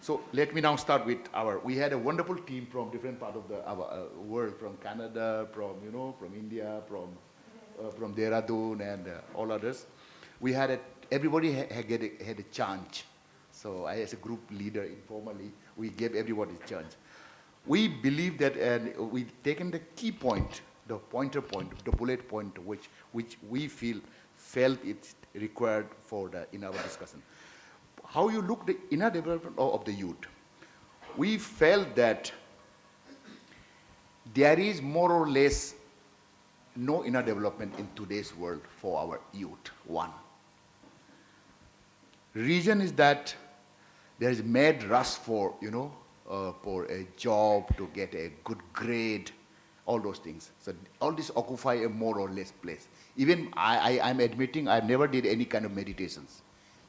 So let me now start with we had a wonderful team from different parts of our world, from Canada, from India, from Dehradun and all others. We had everybody had a chance. So I, as a group leader, informally, we gave everybody a chance. We believe that, and we've taken the key point, the pointer point, the bullet point, which we felt it's required in our discussion. How you look the inner development of the youth. We felt that there is more or less no inner development in today's world for our youth. One. Reason is that there is mad rush for a job, to get a good grade, all those things. So all this occupy a more or less place. Even I'm admitting I never did any kind of meditations.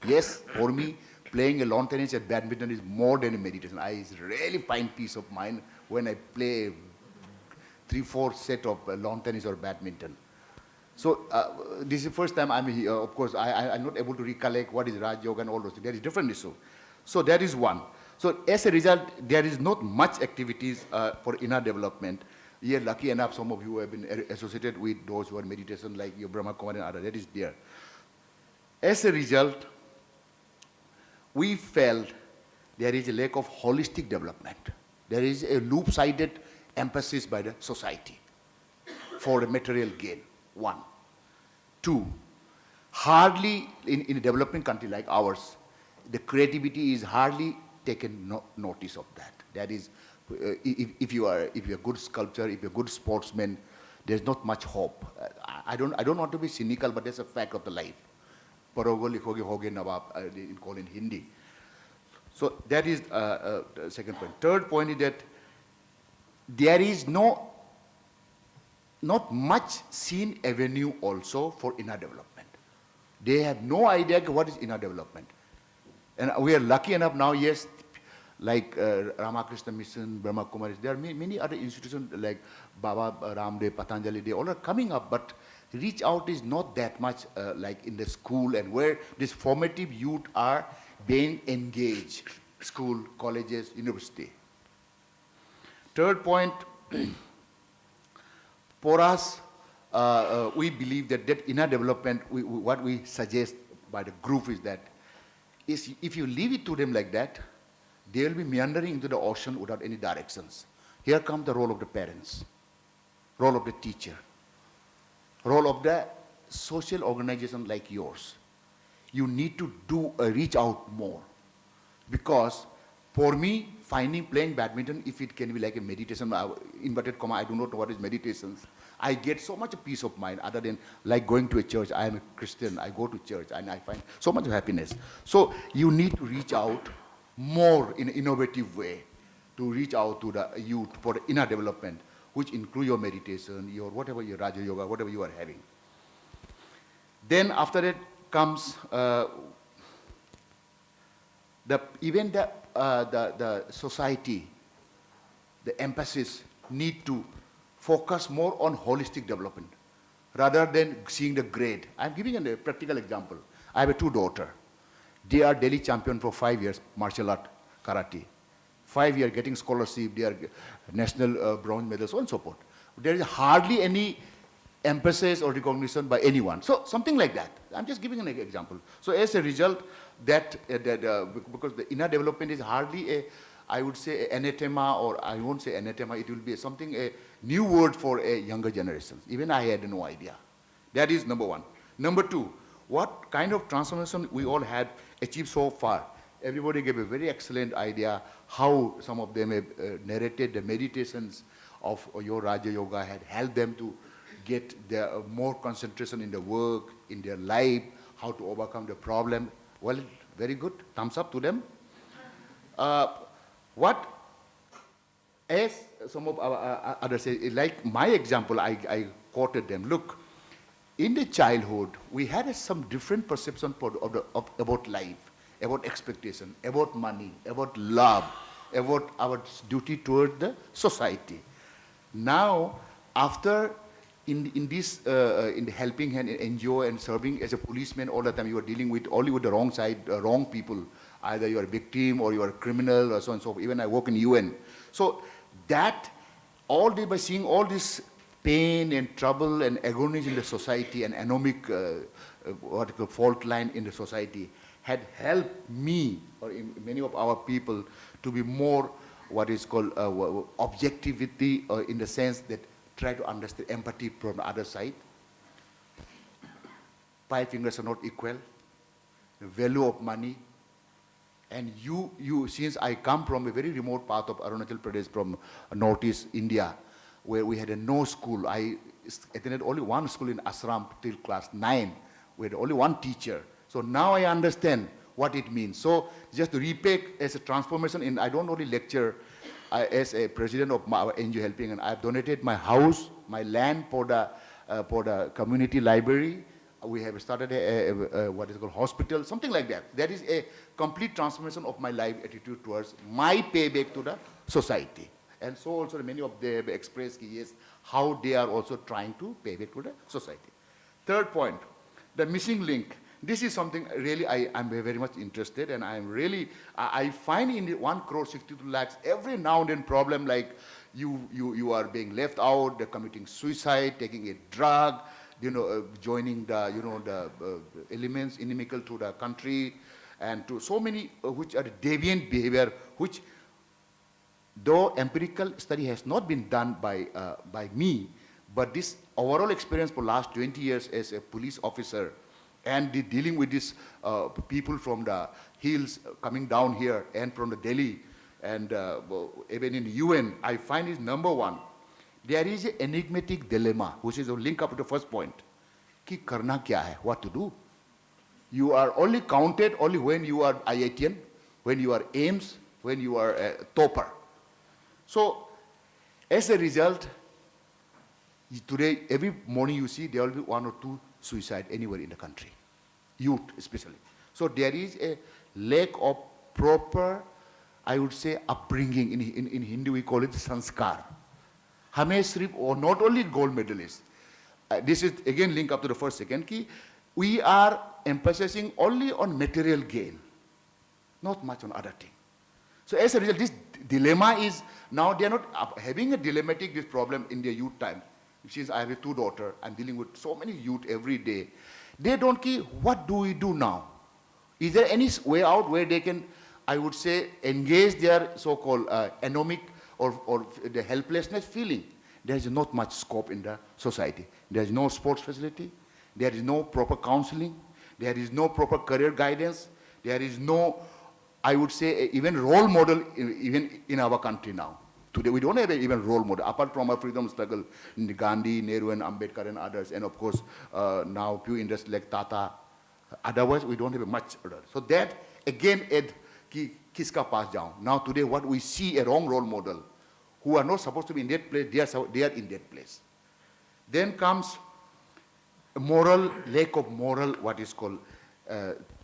Yes, for me, playing a lawn tennis and badminton is more than a meditation. I really find peace of mind when I play 3-4 set of lawn tennis or badminton. So this is the first time I'm here. Of course, I'm not able to recollect what is Raj Yoga and all those things. There is different issue. So that is one. So as a result, there is not much activities for inner development. We are lucky enough, some of you have been associated with those who are meditation, like your Brahma Kumari and others. That is there. As a result, we felt there is a lack of holistic development. There is a loop-sided emphasis by the society for the material gain. one. Two, hardly in a developing country like ours, the creativity is hardly taken notice of that. That is, if you're a good sculptor, if you're a good sportsman, there's not much hope. I don't want to be cynical, but that's a fact of the life. Parogo likhoge hoge nawab, in call in Hindi. So that is the second point. Third point is that there is not much seen avenue also for inner development. They have no idea what is inner development. And we are lucky enough now, yes, like Ramakrishna Mission, Brahma Kumaris, there are many other institutions like Baba Ramdev, Patanjali, they all are coming up, but reach out is not that much like in the school and where these formative youth are being engaged, school, colleges, university. Third point, for us, we believe that inner development, what we suggest by the group is that if you leave it to them like that, they will be meandering into the ocean without any directions. Here comes the role of the parents, role of the teacher, role of the social organization like yours. You need to reach out more. Because for me, playing badminton, if it can be like a meditation, inverted comma, I do not know what is meditations. I get so much peace of mind other than like going to a church. I am a Christian, I go to church and I find so much happiness. So you need to reach out more in an innovative way to reach out to the youth for the inner development, which include your meditation, your whatever, your Raja Yoga, whatever you are having. Then after that comes the society, the emphasis need to focus more on holistic development rather than seeing the grade. I'm giving a practical example. I have two daughters. They are Delhi champion for 5 years, martial art, karate. 5 years getting scholarship, they are national bronze medals, so on and so forth. There is hardly any emphasis or recognition by anyone. So something like that. I'm just giving an example. So as a result, because the inner development is hardly I would say anathema, or I won't say anathema, it will be a new word for a younger generation. Even I had no idea. That is number one. Number two, what kind of transformation we all had achieved so far. Everybody gave a very excellent idea how some of them have narrated the meditations of your Raja Yoga had helped them to get their more concentration in the work, in their life, how to overcome the problem. Well, very good. Thumbs up to them. As some of our others say, like my example, I quoted them. Look, in the childhood, we had some different perception about life, about expectation, about money, about love, about our duty toward the society. Now, after in the helping hand in NGO and serving as a policeman all the time, you are dealing with only with the wrong side, wrong people. Either you are a victim or you are a criminal or so and so. Even I work in UN. So that all day by seeing all this pain and trouble and agonies in the society and anomic fault line in the society had helped me or many of our people to be more what is called objectivity in the sense that try to understand empathy from the other side. 5 fingers are not equal. The value of money. And since I come from a very remote part of Arunachal Pradesh, from northeast India, where we had no school. I attended only one school in Asram till class 9. We had only one teacher. So now I understand what it means. So just to repack as a transformation, I don't only lecture as a president of our NGO Helping, and I've donated my house, my land for the community library. We have started what is called hospital, something like that. That is a complete transformation of my life attitude towards my payback to the society. And so also many of them have expressed yes, how they are also trying to pay back to the society. Third point, the missing link. This is something really I'm very much interested, and I find in the 1 crore 62 lakhs every now and then problem like you are being left out, they're committing suicide, taking a drug, joining the elements inimical to the country, and to so many which are deviant behavior, which though empirical study has not been done by me, But this overall experience for last 20 years as a police officer and dealing with these people from the hills coming down here and from the Delhi and even in UN, I find is number one. There is an enigmatic dilemma, which is a link up to the first point. Ki karna kya hai? What to do? You are only counted only when you are IITian, when you are AIMS, when you are a topper. So, as a result, today, every morning you see there will be 1 or 2 suicide anywhere in the country, youth especially. So there is a lack of proper, I would say, upbringing. In Hindi we call it sanskar. Hame sirf, or not only gold medalists. This is again linked up to the first second, ki we are emphasizing only on material gain, not much on other thing. So as a result, this dilemma is, now they are not having a dilemmatic this problem in their youth time. Since I have 2 daughters, I'm dealing with so many youth every day. They don't care, what do we do now? Is there any way out where they can, I would say, engage their so-called anomic or the helplessness feeling? There is not much scope in the society. There is no sports facility. There is no proper counseling. There is no proper career guidance. There is no, I would say, even role model even in our country now. Today we don't have even role model, apart from our freedom struggle, Gandhi, Nehru and Ambedkar and others, and of course now few industries like Tata. Otherwise we don't have much. So that again, kiska pass down. Now today what we see a wrong role model, who are not supposed to be in that place, they are in that place. Then comes a moral, lack of moral, what is called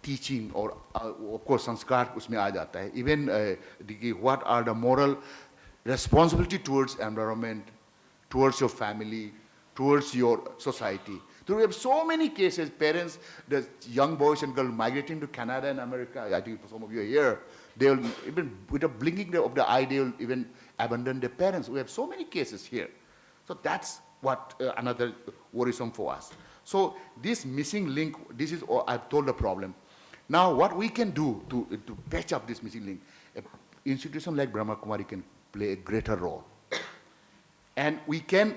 teaching, or of course sanskar usme aa jata hai. Even what are the moral responsibility towards environment, towards your family, towards your society. So we have so many cases, parents, the young boys and girls migrating to Canada and America. I think some of you are here. They will, even with a blinking of the eye, they will even abandon their parents. We have so many cases here. So that's what another worrisome for us. So this missing link, this is all I've told the problem. Now what we can do to patch up this missing link, an institution like Brahma Kumari can play a greater role. And we can,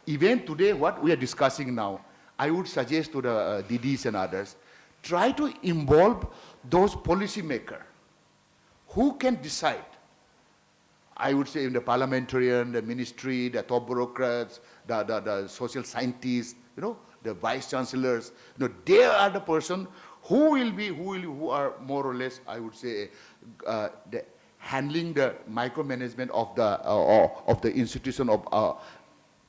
even today what we are discussing now, I would suggest to the DDs and others, try to involve those policy makers who can decide. I would say in the parliamentarian, the ministry, the top bureaucrats, the social scientists, the vice chancellors, they are the person who are more or less, I would say, handling the micromanagement of the institution of,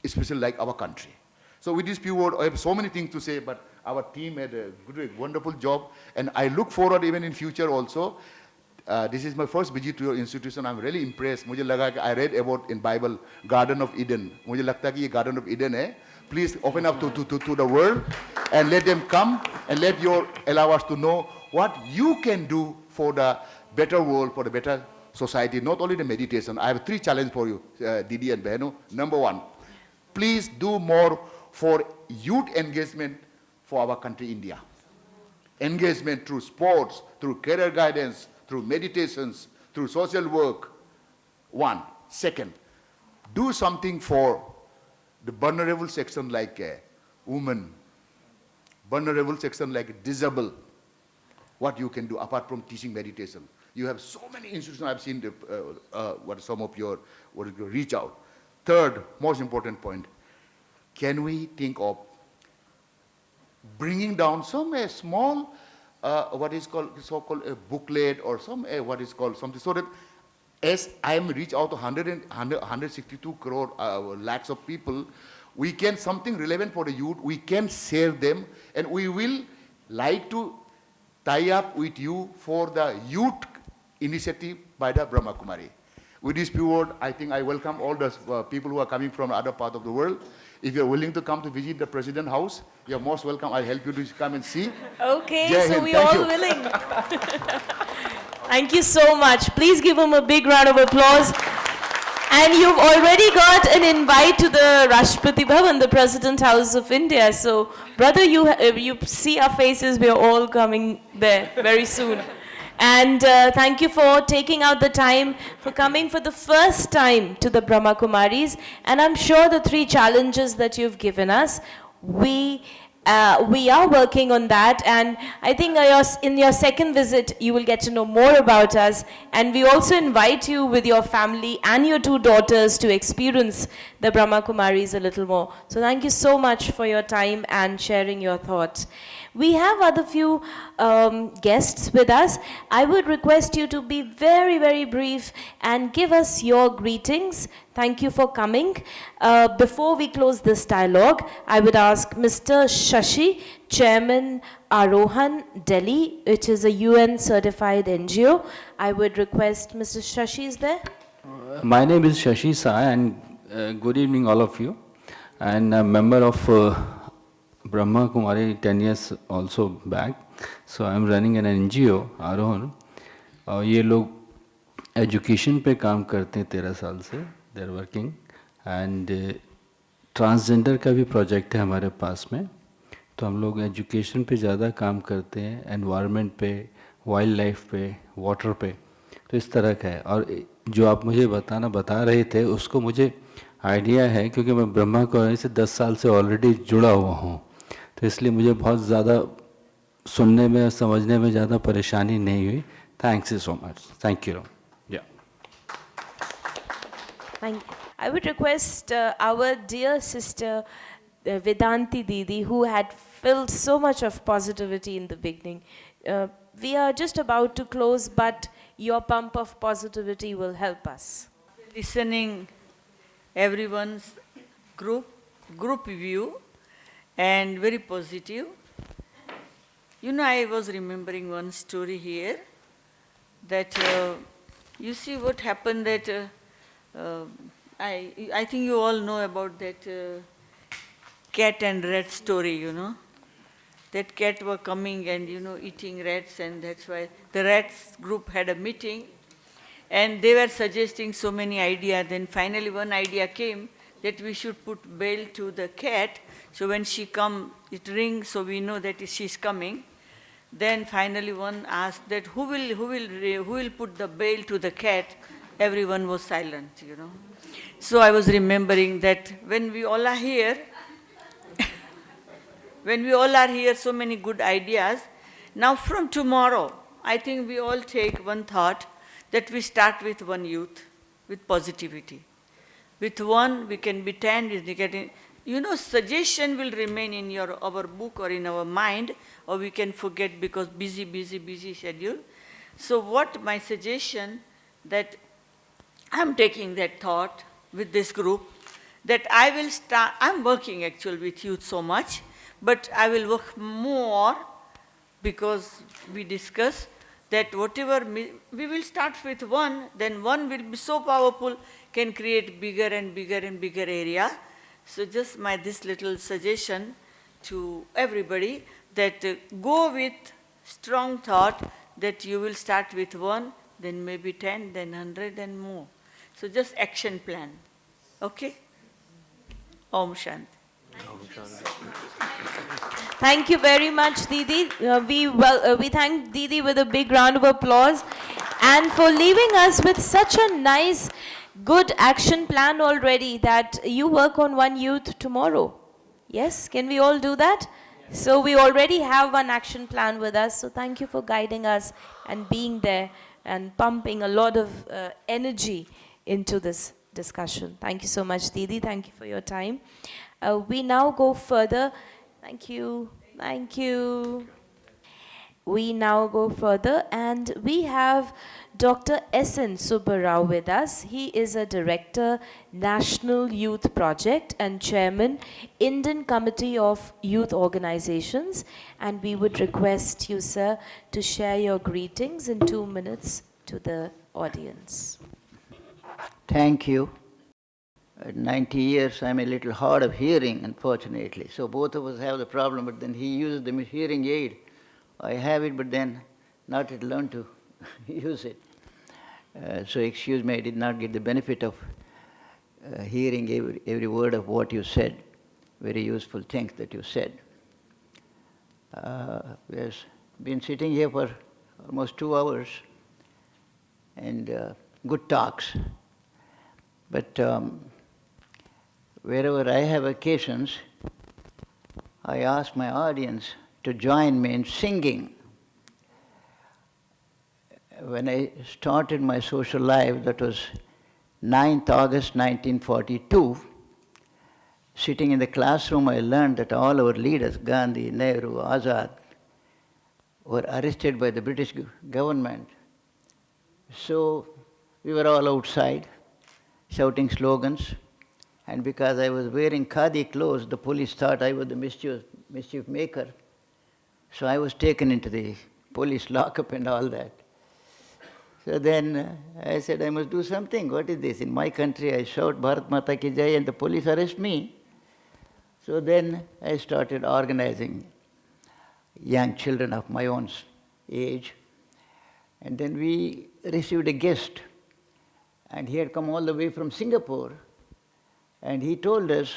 especially like our country. So with these few words, I have so many things to say, but our team had a good, wonderful job, and I look forward even in future also. This is my first visit to your institution. I'm really impressed. मुझे लगा कि I read about in Bible Garden of Eden. मुझे लगता है कि ये Garden of Eden है. Please open up to the world and let them come and allow us to know what you can do for the better world, for the better society, not only the meditation. I have 3 challenges for you, Didi and Behno. Number 1, please do more for youth engagement for our country, India. Engagement through sports, through career guidance, through meditations, through social work. 1. Second, do something for the vulnerable section like women, vulnerable section like disabled. What you can do apart from teaching meditation. You have so many institutions. I've seen what some of your reach out. Third, most important point, can we think of bringing down some small, what is called so-called a booklet or some what is called something, so that as I am reach out to 162 crore lakhs of people, we can something relevant for the youth. We can save them, and we will like to tie up with you for the youth initiative by the Brahma Kumari. With this few words, I think I welcome all the people who are coming from other part of the world. If you're willing to come to visit the President House, you're most welcome. I'll help you to come and see. Okay, Jai so Hind. we're Thank all you. willing. Thank you so much. Please give him a big round of applause. And you've already got an invite to the Rashtrapati Bhavan, the President House of India. So, brother, you see our faces. We're all coming there very soon. And thank you for taking out the time, for coming for the first time to the Brahma Kumaris. And I'm sure the 3 challenges that you've given us, we are working on that, and I think in your second visit you will get to know more about us, and we also invite you with your family and your 2 daughters to experience the Brahma Kumaris a little more. So thank you so much for your time and sharing your thoughts. We have other few guests with us. I would request you to be very, very brief and give us your greetings. Thank you for coming. Before we close this dialogue, I would ask Mr. Shashi, Chairman Arohan Delhi, which is a UN certified NGO. I would request Mr. Shashi is there. My name is Shashi Sai, and good evening all of you. And a member of Brahma Kumari 10 years also back. So I am running an NGO, Arohan. और ये लोग education पे काम करते हैं 13 साल से. They are working. And transgender का भी प्रोजेक्ट है हमारे पास में. तो हम लोग एजुकेशन पे ज़्यादा काम करते हैं, एनवायरनमेंट पे, वाइल्ड लाइफ पे, वाटर पे. तो इस तरह का है. और जो आप मुझे बता रहे थे उसको मुझे आइडिया है, क्योंकि मैं ब्रह्मा कुमारी से 10 साल से ऑलरेडी जुड़ा हुआ हूँ. तो इसलिए मुझे बहुत ज़्यादा सुनने में समझने में ज़्यादा परेशानी नहीं हुई. Thanks you so much. Thank you. I would request our dear sister Vedanti Didi, who had filled so much of positivity in the beginning. We are just about to close, but your pump of positivity will help us. Listening everyone's group view, and very positive. You know, I was remembering one story here, that you see what happened that I think you all know about that cat and rat story, you know. That cat were coming and, you know, eating rats, and that's why the rats group had a meeting, and they were suggesting so many ideas. Then finally one idea came that we should put bell to the cat, so when she comes, it rings, so we know that she's coming. Then finally one asked that who will put the bell to the cat? Everyone was silent, you know. So I was remembering that when we all are here, so many good ideas. Now from tomorrow, I think we all take one thought, that we start with one youth, with positivity. With one, we can be 10, we can, you know, suggestion will remain in our book or in our mind, or we can forget because busy schedule. So what my suggestion, that I'm taking that thought with this group, that I will start, I'm working actually with youth so much, but I will work more, because we discuss that whatever, we will start with one, then one will be so powerful, can create bigger and bigger area. So just this little suggestion to everybody, that go with strong thought, that you will start with one, then maybe 10, then 100 and more. So just action plan. Okay? Om Shanti. Thank you very much, Didi. We thank Didi with a big round of applause, and for leaving us with such a nice, good action plan already, that you work on one youth tomorrow. Yes? Can we all do that? So we already have one action plan with us. So thank you for guiding us and being there and pumping a lot of energy into this discussion. Thank you so much, Didi. Thank you for your time. We now go further. Thank you. Thank you. We now go further, and we have Dr. S.N. Subbarao with us. He is a Director, National Youth Project, and Chairman, Indian Committee of Youth Organizations. And we would request you, sir, to share your greetings in 2 minutes to the audience. Thank you. At 90 years, I'm a little hard of hearing, unfortunately. So both of us have the problem, but then he uses the hearing aid. I have it, but then not yet learned to use it. So excuse me, I did not get the benefit of hearing every word of what you said. Very useful things that you said. We have been sitting here for almost 2 hours, and good talks. But wherever I have occasions, I ask my audience to join me in singing. When I started my social life, that was 9th August 1942, sitting in the classroom, I learned that all our leaders, Gandhi, Nehru, Azad, were arrested by the British government. So we were all outside, shouting slogans, and because I was wearing khadi clothes, the police thought I was the mischief maker. So I was taken into the police lockup and all that. So then I said, I must do something. What is this? In my country, I shout Bharat Mata Ki Jai and the police arrest me. So then I started organizing young children of my own age. And then we received a guest. And he had come all the way from Singapore. And he told us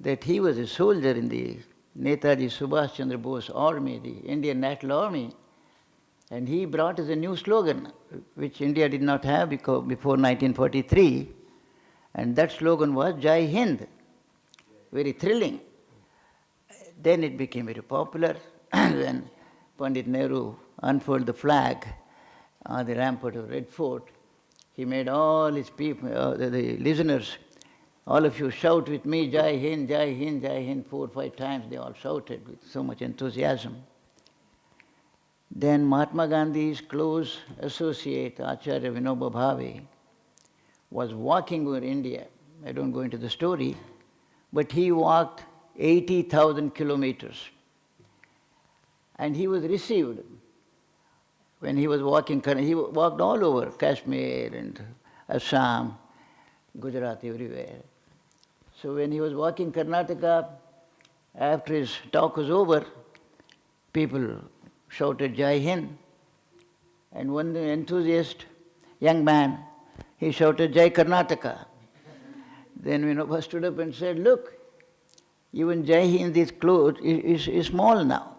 that he was a soldier in the Netaji Subhash Chandra Bose army, the Indian National Army. And he brought us a new slogan, which India did not have before 1943. And that slogan was Jai Hind. Very thrilling. Then it became very popular. When Pandit Nehru unfurled the flag on the rampart of Red Fort, he made all his people, the listeners, all of you shout with me, Jai Hind, Jai Hind, Jai Hind, 4 or 5 times they all shouted with so much enthusiasm. Then Mahatma Gandhi's close associate, Acharya Vinoba Bhave, was walking over India. I don't go into the story, but he walked 80,000 kilometers. And he was received when he was walking. He walked all over Kashmir and Assam, Gujarat, everywhere. So when he was walking Karnataka, after his talk was over, people shouted Jai Hind. And one enthusiast young man, he shouted Jai Karnataka. Then Vinoba stood up and said, look, even Jai Hind is small now.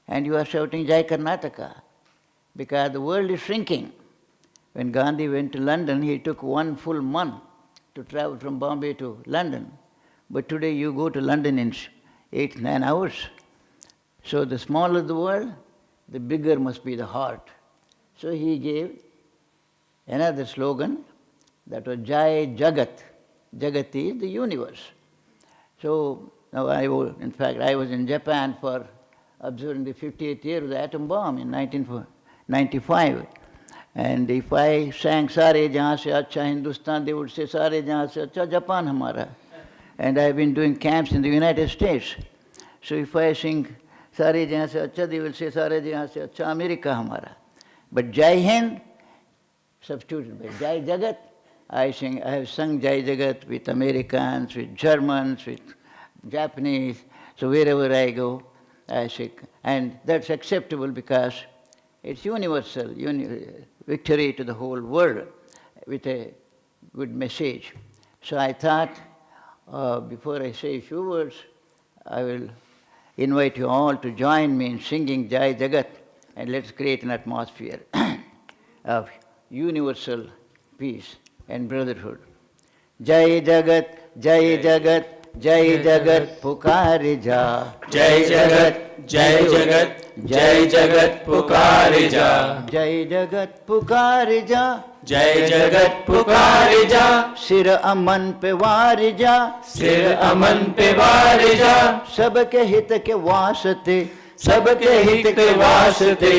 And you are shouting Jai Karnataka. Because the world is shrinking. When Gandhi went to London, he took 1 full month to travel from Bombay to London. But today you go to London in 8-9 hours. So the smaller the world, the bigger must be the heart. So he gave another slogan that was Jai Jagat. Jagat is the universe. So now I was in Japan for observing the 50th year of the atom bomb in 1995. And if I sang Sare Jahan Se Acha Hindustan, they would say Sare Jahan Se Acha Japan Hamara. And I've been doing camps in the United States. So if I sing Sare Jahan Se Acha, they will say Sare Jahan Se Acha America Hamara. But Jai Hind, substituted by Jai Jagat, I have sung Jai Jagat with Americans, with Germans, with Japanese. So wherever I go, I sing. And that's acceptable because it's universal, victory to the whole world with a good message. So I thought, before I say a few words, I will invite you all to join me in singing Jai Jagat, and let's create an atmosphere of universal peace and brotherhood. Jai Jagat, Jai Jagat, Jai Jagat, Pukare Ja. Jai Jagat, Jai Jagat, Jai Jagat, Pukare Ja. Jai Jagat, Pukare Ja. Jai Jagat, Pukare Ja. सिर अमन पे वार जा, सिर अमन पे वार जा, सबके हित के वास्ते, सबके हित के वास्ते,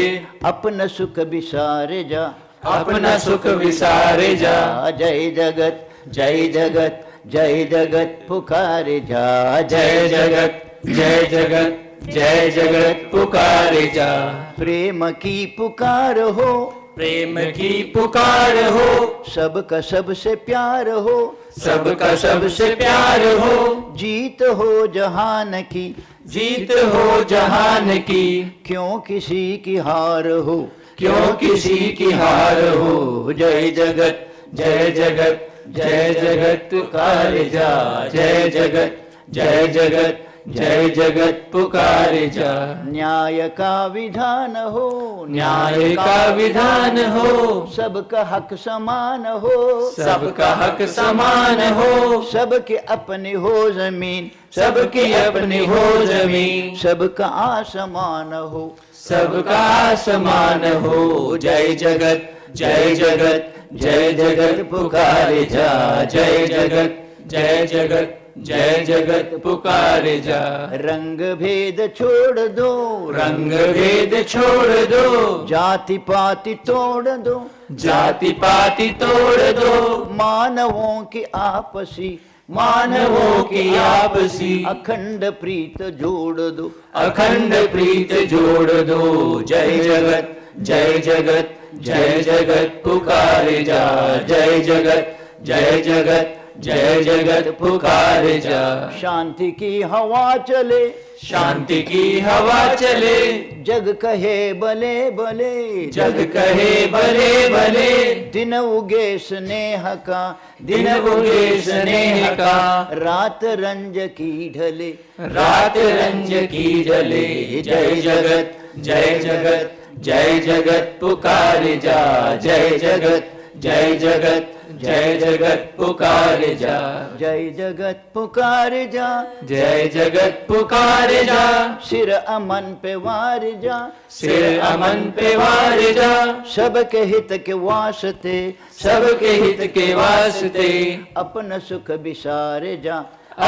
अपना सुख विसारे जा, अपना सुख विसारे जा। जय जगत, जय जगत, जय जगत पुकारे जा। जय जगत, जय जगत, जय जगत पुकारे जा। प्रेम की पुकार हो, प्रेम की पुकार हो, सबका सबसे प्यार हो, सबका सबसे प्यार हो, जीत हो जहान की, जीत हो जहान की, क्यों किसी की हार हो, क्यों किसी की हार हो। जय जगत, जय जगत, जय जगत पुकारे जा। जय जगत, जय जगत, जय जगत पुकारे जा। न्याय का विधान हो, न्याय का विधान हो, सबका हक समान हो, सबका हक समान हो, सबके अपनी हो जमीन, सबकी अपनी हो जमीन, सबका आसमान हो, सबका आसमान हो। जय जगत जय जगत जय जगत पुकारे जा। जय जगत जय जगत जय जगत पुकारे जा। रंग भेद छोड़ दो, रंग भेद छोड़ दो, जाति पाति तोड़ दो, जाति पाति तोड़ दो, मानवों की आपसी, मानवों की आपसी, अखंड प्रीत जोड़ दो, अखंड प्रीत जोड़ दो। जय जगत जय जगत जय जगत पुकारे जा। जय जगत जय जगत जय जगत पुकारे जा। शांति की हवा चले, शांति की हवा चले, जग कहे भले भले, जग कहे भले भले, दिन उगे स्नेह का, दिन उगे स्नेह का, रात रंज की ढले, रात रंज की ढले। जय जगत जय जगत जय जगत पुकारे जा। जय जगत जय जगत जय जगत पुकारे जा। जय जगत पुकारे जा, जय जगत पुकारे जा, सिर अमन पे वार जा, सिर अमन पे वार जा, सबके हित के वास्ते, सबके हित के वास्ते, अपना सुख विसारे जा,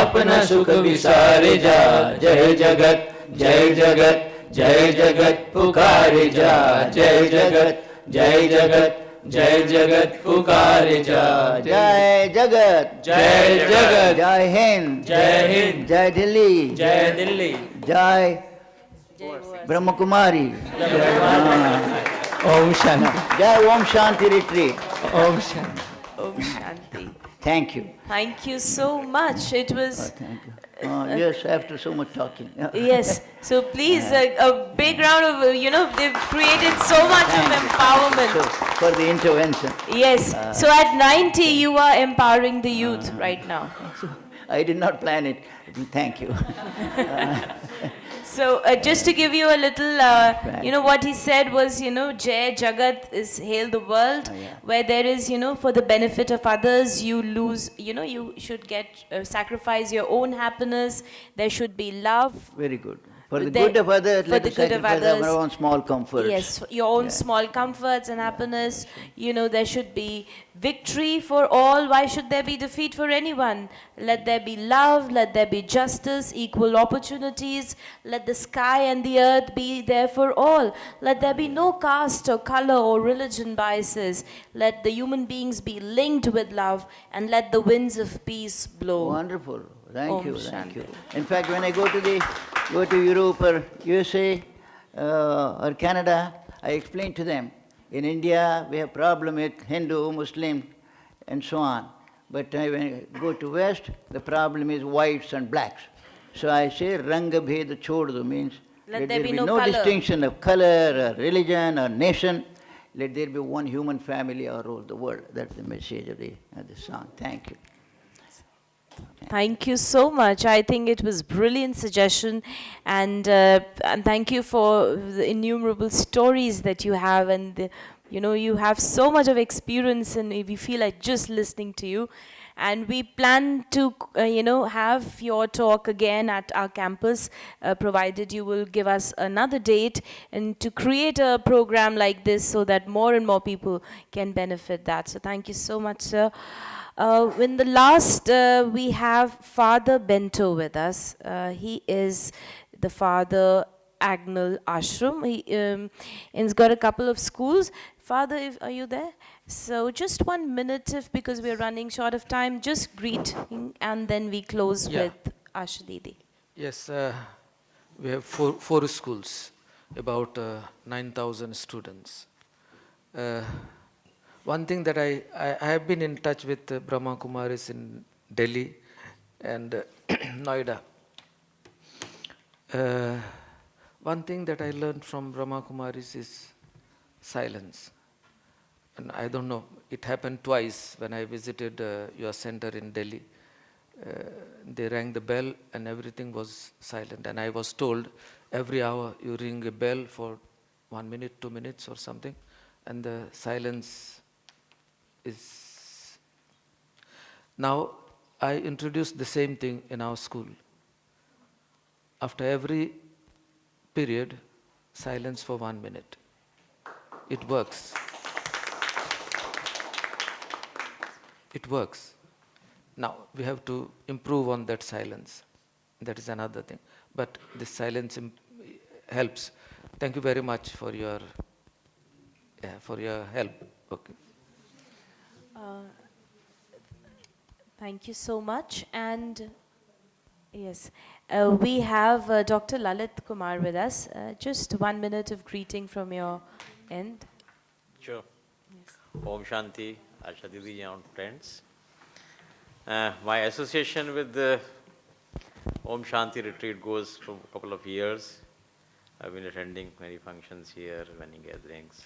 अपना सुख विसारे जा। जय जगत जय जगत जय जगत पुकारे जा। जय जगत जय जगत जय जगत पुकारे जा। जय जगत जय जगत जय हिंद, जय हिंद, जय दिल्ली, जय दिल्ली, जय ब्रह्म कुमारी, ओम शांति, जय Om Shanti retreat. Om Shanti. Om Shanti. Thank you. Thank you so much. It was. Thank you. Yes, after so much talking. Yes. So please, a big round of, they've created so much of empowerment. So, for the intervention. Yes. So at 90, you are empowering the youth right now. I did not plan it. Thank you. So just to give you a little, what he said was, Jai Jagat is hail the world, where there is, for the benefit of others, you lose, you should sacrifice your own happiness. There should be love. Very good. For the good of others, let us sacrifice our own small comforts. Yes, your own small comforts and happiness. There should be victory for all. Why should there be defeat for anyone? Let there be love, let there be justice, equal opportunities. Let the sky and the earth be there for all. Let there be no caste or color or religion biases. Let the human beings be linked with love, and let the winds of peace blow. Wonderful. Thank Om you, thank Shanti. you. In fact, when I go to Europe or USA or Canada, I explain to them, in India we have problem with Hindu, Muslim, and so on. But when I go to West, the problem is whites and blacks. So I say, Ranga Bheda Choddo means Let there be no no color. distinction of color or religion or nation. Let there be one human family all over the world. That's the message of the song. Thank you. Thank you so much. I think it was brilliant suggestion, and thank you for the innumerable stories that you have, and you have so much of experience, and we feel like just listening to you. And we plan to, have your talk again at our campus, provided you will give us another date, and to create a program like this so that more and more people can benefit that. So thank you so much, sir. In the last, we have Father Bento with us. He is the Father Agnel Ashram. He's got a couple of schools. Father, are you there? So just 1 minute, because we're running short of time, just greeting, and then we close with Asha Didi. Yes, we have four schools, about 9,000 students. One thing that I have been in touch with Brahma Kumaris in Delhi and Noida. One thing that I learned from Brahma Kumaris is silence. And I don't know, it happened twice when I visited your center in Delhi. they rang the bell and everything was silent. And I was told every hour you ring a bell for 1 minute, 2 minutes or something, and the silence is. Now, I introduced the same thing in our school. After every period, silence for 1 minute. It works. It works. Now, we have to improve on that silence. That is another thing. But this silence helps. Thank you very much for your help. Okay. Thank you so much. And yes, we have Dr. Lalit Kumar with us. Just 1 minute of greeting from your end. Sure. Yes. Om Shanti, Asha Didi and friends. My association with the Om Shanti retreat goes for a couple of years. I've been attending many functions here, many gatherings.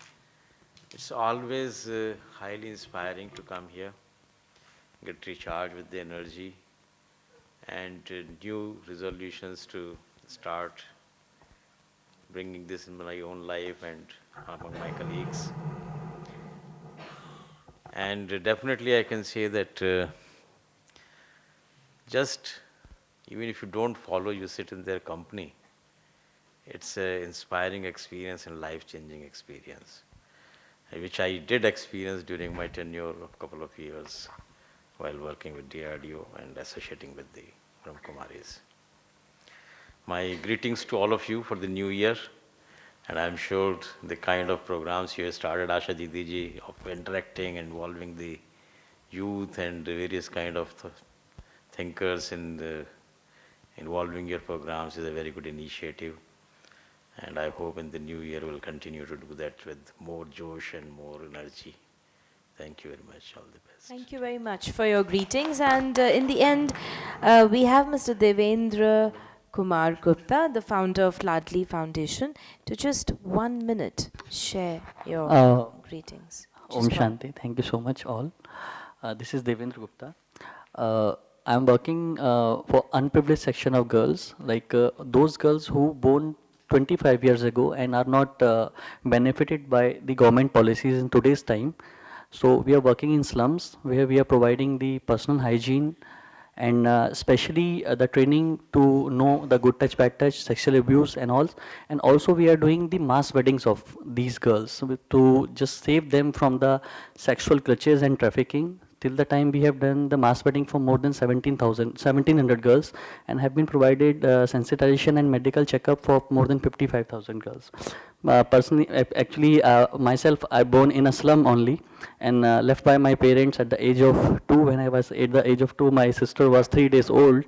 It's always highly inspiring to come here, get recharged with the energy and new resolutions to start bringing this in my own life and among my colleagues. And definitely I can say that just even if you don't follow, you sit in their company. It's an inspiring experience and life-changing experience, which I did experience during my tenure of a couple of years while working with DRDO and associating with the Brahmakumaris. My greetings to all of you for the new year, and I'm sure the kind of programs you have started, Asha Didi ji, of interacting, involving the youth and the various kind of thinkers in involving your programs is a very good initiative. And I hope in the new year we'll continue to do that with more josh and more energy. Thank you very much. All the best. Thank you very much for your greetings. And in the end, we have Mr. Devendra Kumar Gupta, the founder of Ladli Foundation, to just 1 minute share your greetings. Om Shanti. Thank you so much all. This is Devendra Gupta. I'm working for unprivileged section of girls, like those girls who born 25 years ago and are not benefited by the government policies in today's time. So we are working in slums where we are providing the personal hygiene and especially the training to know the good touch, bad touch, sexual abuse and all. And also we are doing the mass weddings of these girls to just save them from the sexual clutches and trafficking. Till the time we have done the mass wedding for more than 1700 girls and have been provided sensitization and medical checkup for more than 55,000 girls. Personally, actually myself, I born in a slum only and left by my parents at the age of 2. When I was at the age of 2, my sister was 3 days old.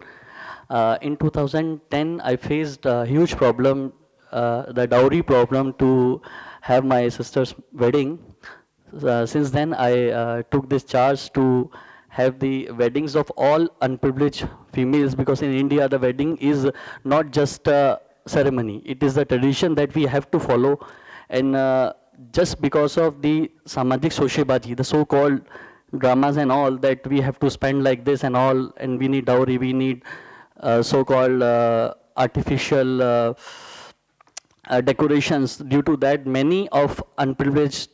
In 2010, I faced a huge problem, the dowry problem to have my sister's wedding. Since then, I took this charge to have the weddings of all unprivileged females, because in India, the wedding is not just a ceremony. It is a tradition that we have to follow. And just because of the Samajik Soshebaji, the so-called dramas and all, that we have to spend like this and all, and we need dowry, we need so-called artificial decorations. Due to that, many of unprivileged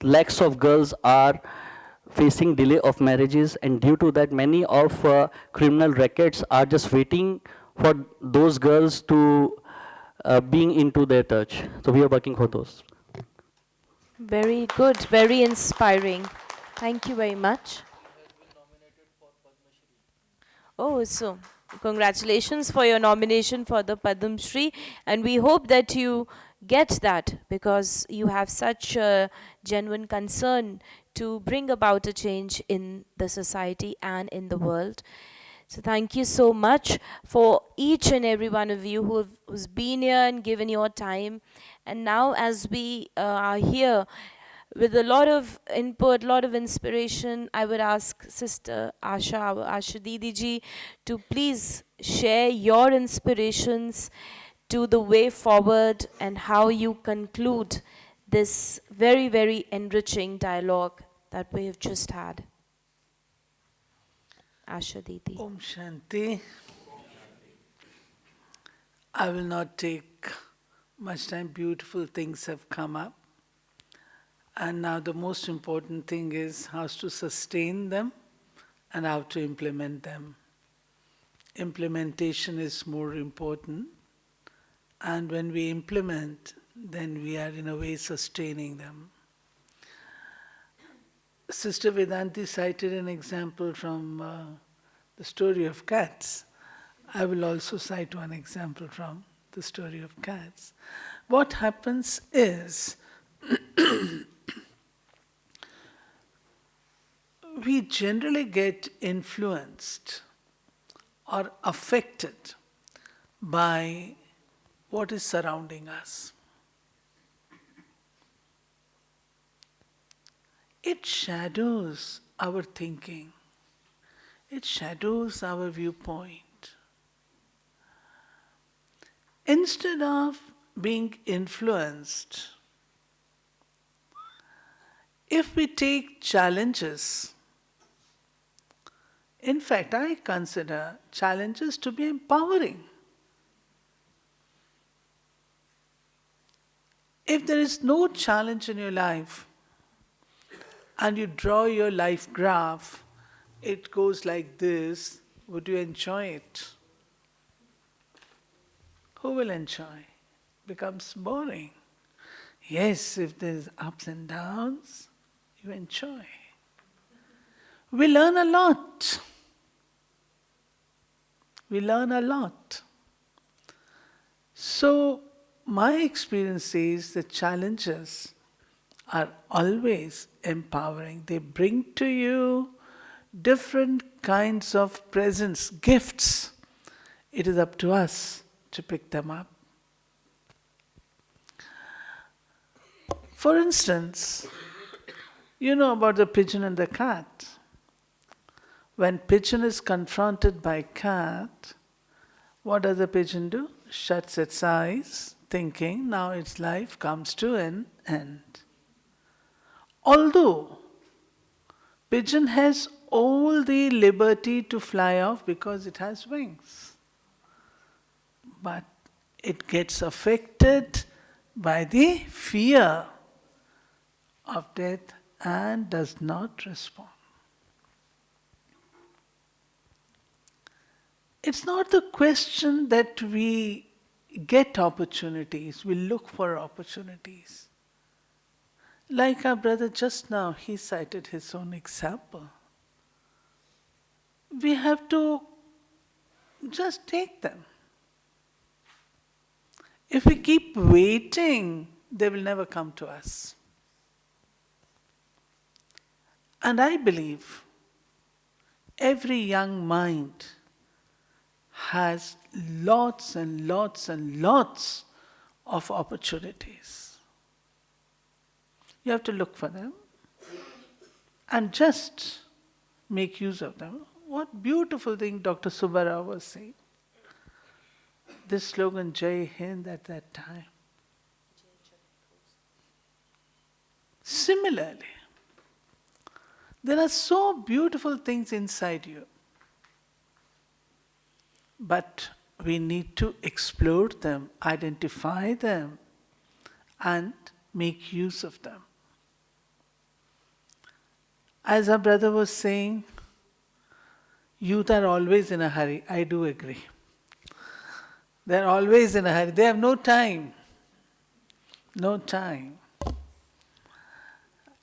lakhs of girls are facing delay of marriages, and due to that many of criminal rackets are just waiting for those girls to being into their touch. So we are working for those. Very good, very inspiring. Thank you very much. Oh, so congratulations for your nomination for the Padma Shri, and we hope that you get that, because you have such a genuine concern to bring about a change in the society and in the world. So thank you so much for each and every one of you who's been here and given your time. And now, as we are here with a lot of input, a lot of inspiration, I would ask Sister Asha Didi ji to please share your inspirations to the way forward and how you conclude this very, very enriching dialogue that we have just had. Asha Didi. Om Shanti. I will not take much time. Beautiful things have come up. And now the most important thing is how to sustain them and how to implement them. Implementation is more important. And when we implement, then we are in a way sustaining them. Sister Vedanti cited an example from the story of cats. I will also cite one example from the story of cats. What happens is, we generally get influenced or affected by what is surrounding us. It shadows our thinking. It shadows our viewpoint. Instead of being influenced, if we take challenges, in fact, I consider challenges to be empowering. If there is no challenge in your life, and you draw your life graph, it goes like this, would you enjoy it? Who will enjoy? Becomes boring. Yes, if there's ups and downs, you enjoy. We learn a lot. We learn a lot. So, my experience is that challenges are always empowering. They bring to you different kinds of presents, gifts. It is up to us to pick them up. For instance, you know about the pigeon and the cat. When pigeon is confronted by cat, what does the pigeon do? Shuts its eyes, thinking now its life comes to an end. Although pigeon has all the liberty to fly off because it has wings, but it gets affected by the fear of death and does not respond. It's not the question that we get opportunities, we look for opportunities. Like our brother just now, he cited his own example. We have to just take them. If we keep waiting, they will never come to us. And I believe every young mind has lots and lots and lots of opportunities. You have to look for them and just make use of them. What beautiful thing Dr. Subbarao was saying. This slogan, Jai Hind, at that time. Similarly, there are so beautiful things inside you. But we need to explore them, identify them, and make use of them. As our brother was saying, youth are always in a hurry. I do agree. They're always in a hurry. They have no time. No time.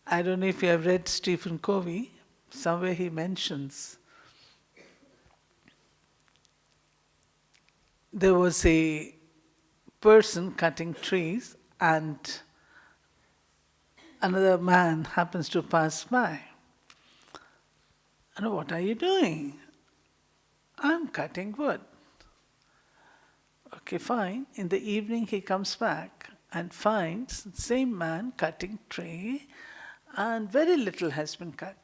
I don't know if you have read Stephen Covey. Somewhere he mentions there was a person cutting trees and another man happens to pass by. And what are you doing? I'm cutting wood. Okay, fine. In the evening he comes back and finds the same man cutting tree and very little has been cut.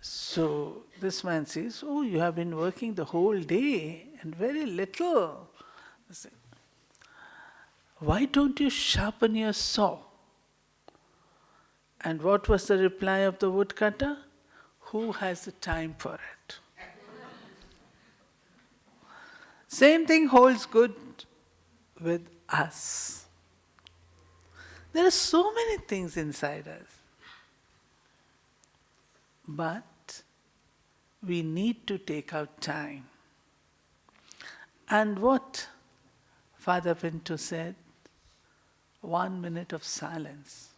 So this man says, oh, you have been working the whole day and very little. Why don't you sharpen your saw? And what was the reply of the woodcutter? Who has the time for it? Same thing holds good with us. There are so many things inside us. But we need to take out time. And what Father Pinto said, 1 minute of silence.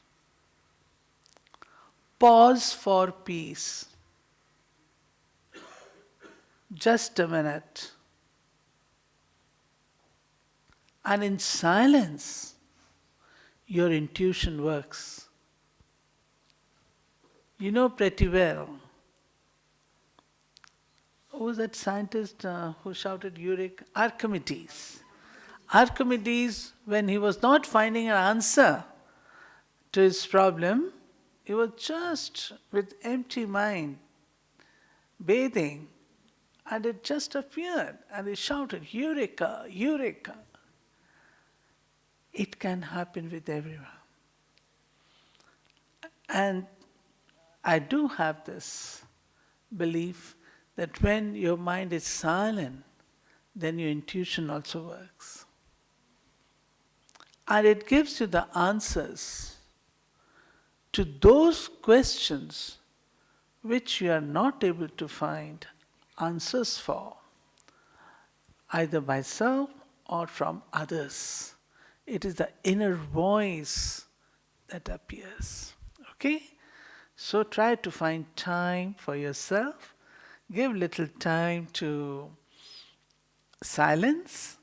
Pause for peace. Just a minute. And in silence, your intuition works. You know pretty well. Who was that scientist who shouted Eureka? Archimedes. Archimedes, when he was not finding an answer to his problem, he was just with empty mind, bathing, and it just appeared, and he shouted, Eureka, Eureka. It can happen with everyone. And I do have this belief that when your mind is silent, then your intuition also works. And it gives you the answers to those questions which you are not able to find answers for, either by self or from others. It is the inner voice that appears. Okay? So try to find time for yourself. Give little time to silence.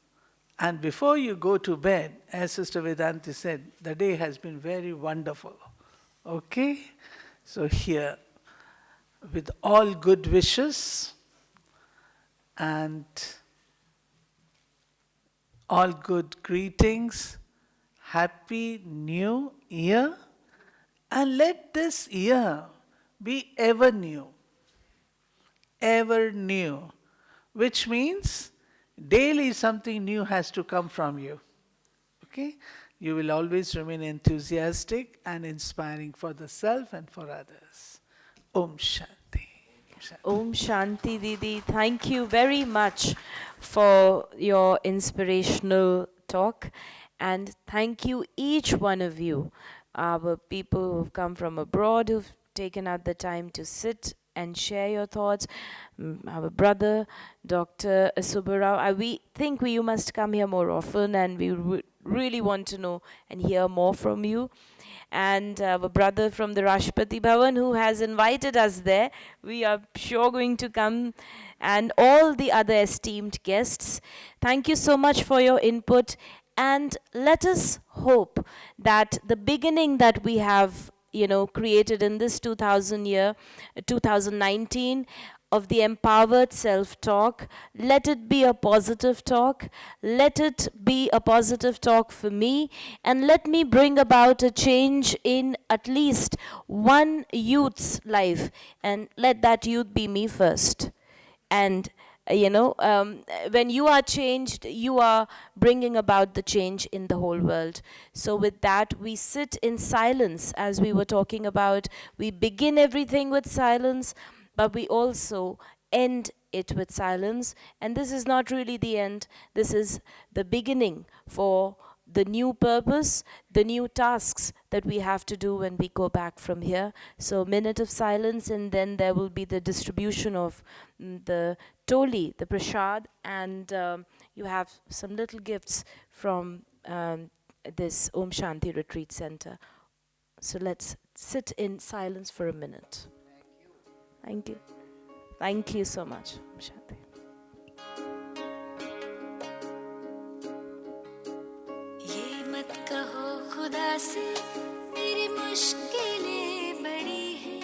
And before you go to bed, as Sister Vedanti said, the day has been very wonderful. Okay? So here, with all good wishes and all good greetings, Happy New Year, and let this year be ever new, which means daily something new has to come from you. Okay? You will always remain enthusiastic and inspiring for the self and for others. Om Shanti. Om Shanti Didi, thank you very much for your inspirational talk, and thank you each one of you, our people who've come from abroad, who've taken out the time to sit and share your thoughts. Our brother, Dr. Subbarao, we think you must come here more often, and we really want to know and hear more from you. And our brother from the Rashtrapati Bhavan who has invited us there. We are sure going to come, and all the other esteemed guests. Thank you so much for your input, and let us hope that the beginning that we have created in this 2019 of the empowered self-talk, let it be a positive talk, let it be a positive talk for me, and let me bring about a change in at least one youth's life, and let that youth be me first. And when you are changed, you are bringing about the change in the whole world. So with that, we sit in silence, as we were talking about. We begin everything with silence, but we also end it with silence. And this is not really the end. This is the beginning for the new purpose, the new tasks that we have to do when we go back from here. So minute of silence, and then there will be the distribution of the Toli, the Prashad, and you have some little gifts from this Om Shanti Retreat Center. So let's sit in silence for a minute. Thank you. Thank you so much, Om Shanti. कहो खुदा से मेरी मुश्किलें बड़ी हैं,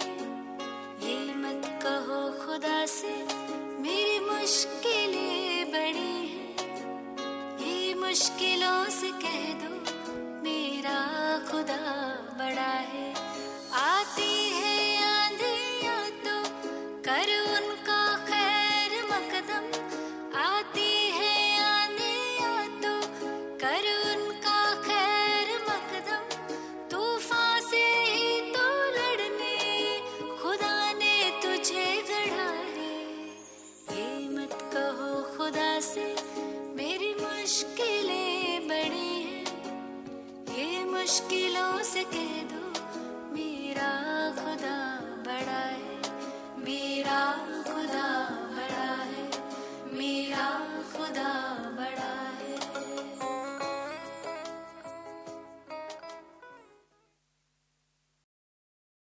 ये मत कहो खुदा से मेरी मुश्किलें बड़ी हैं, ये मुश्किलों से कह दो मेरा खुदा बड़ा है। आती है आंधियाँ तो कर उनका खैर मकदम, आती है आंधियाँ तो कर उनका खैर मकदम, तो मुश्किलों से कह दो मेरा खुदा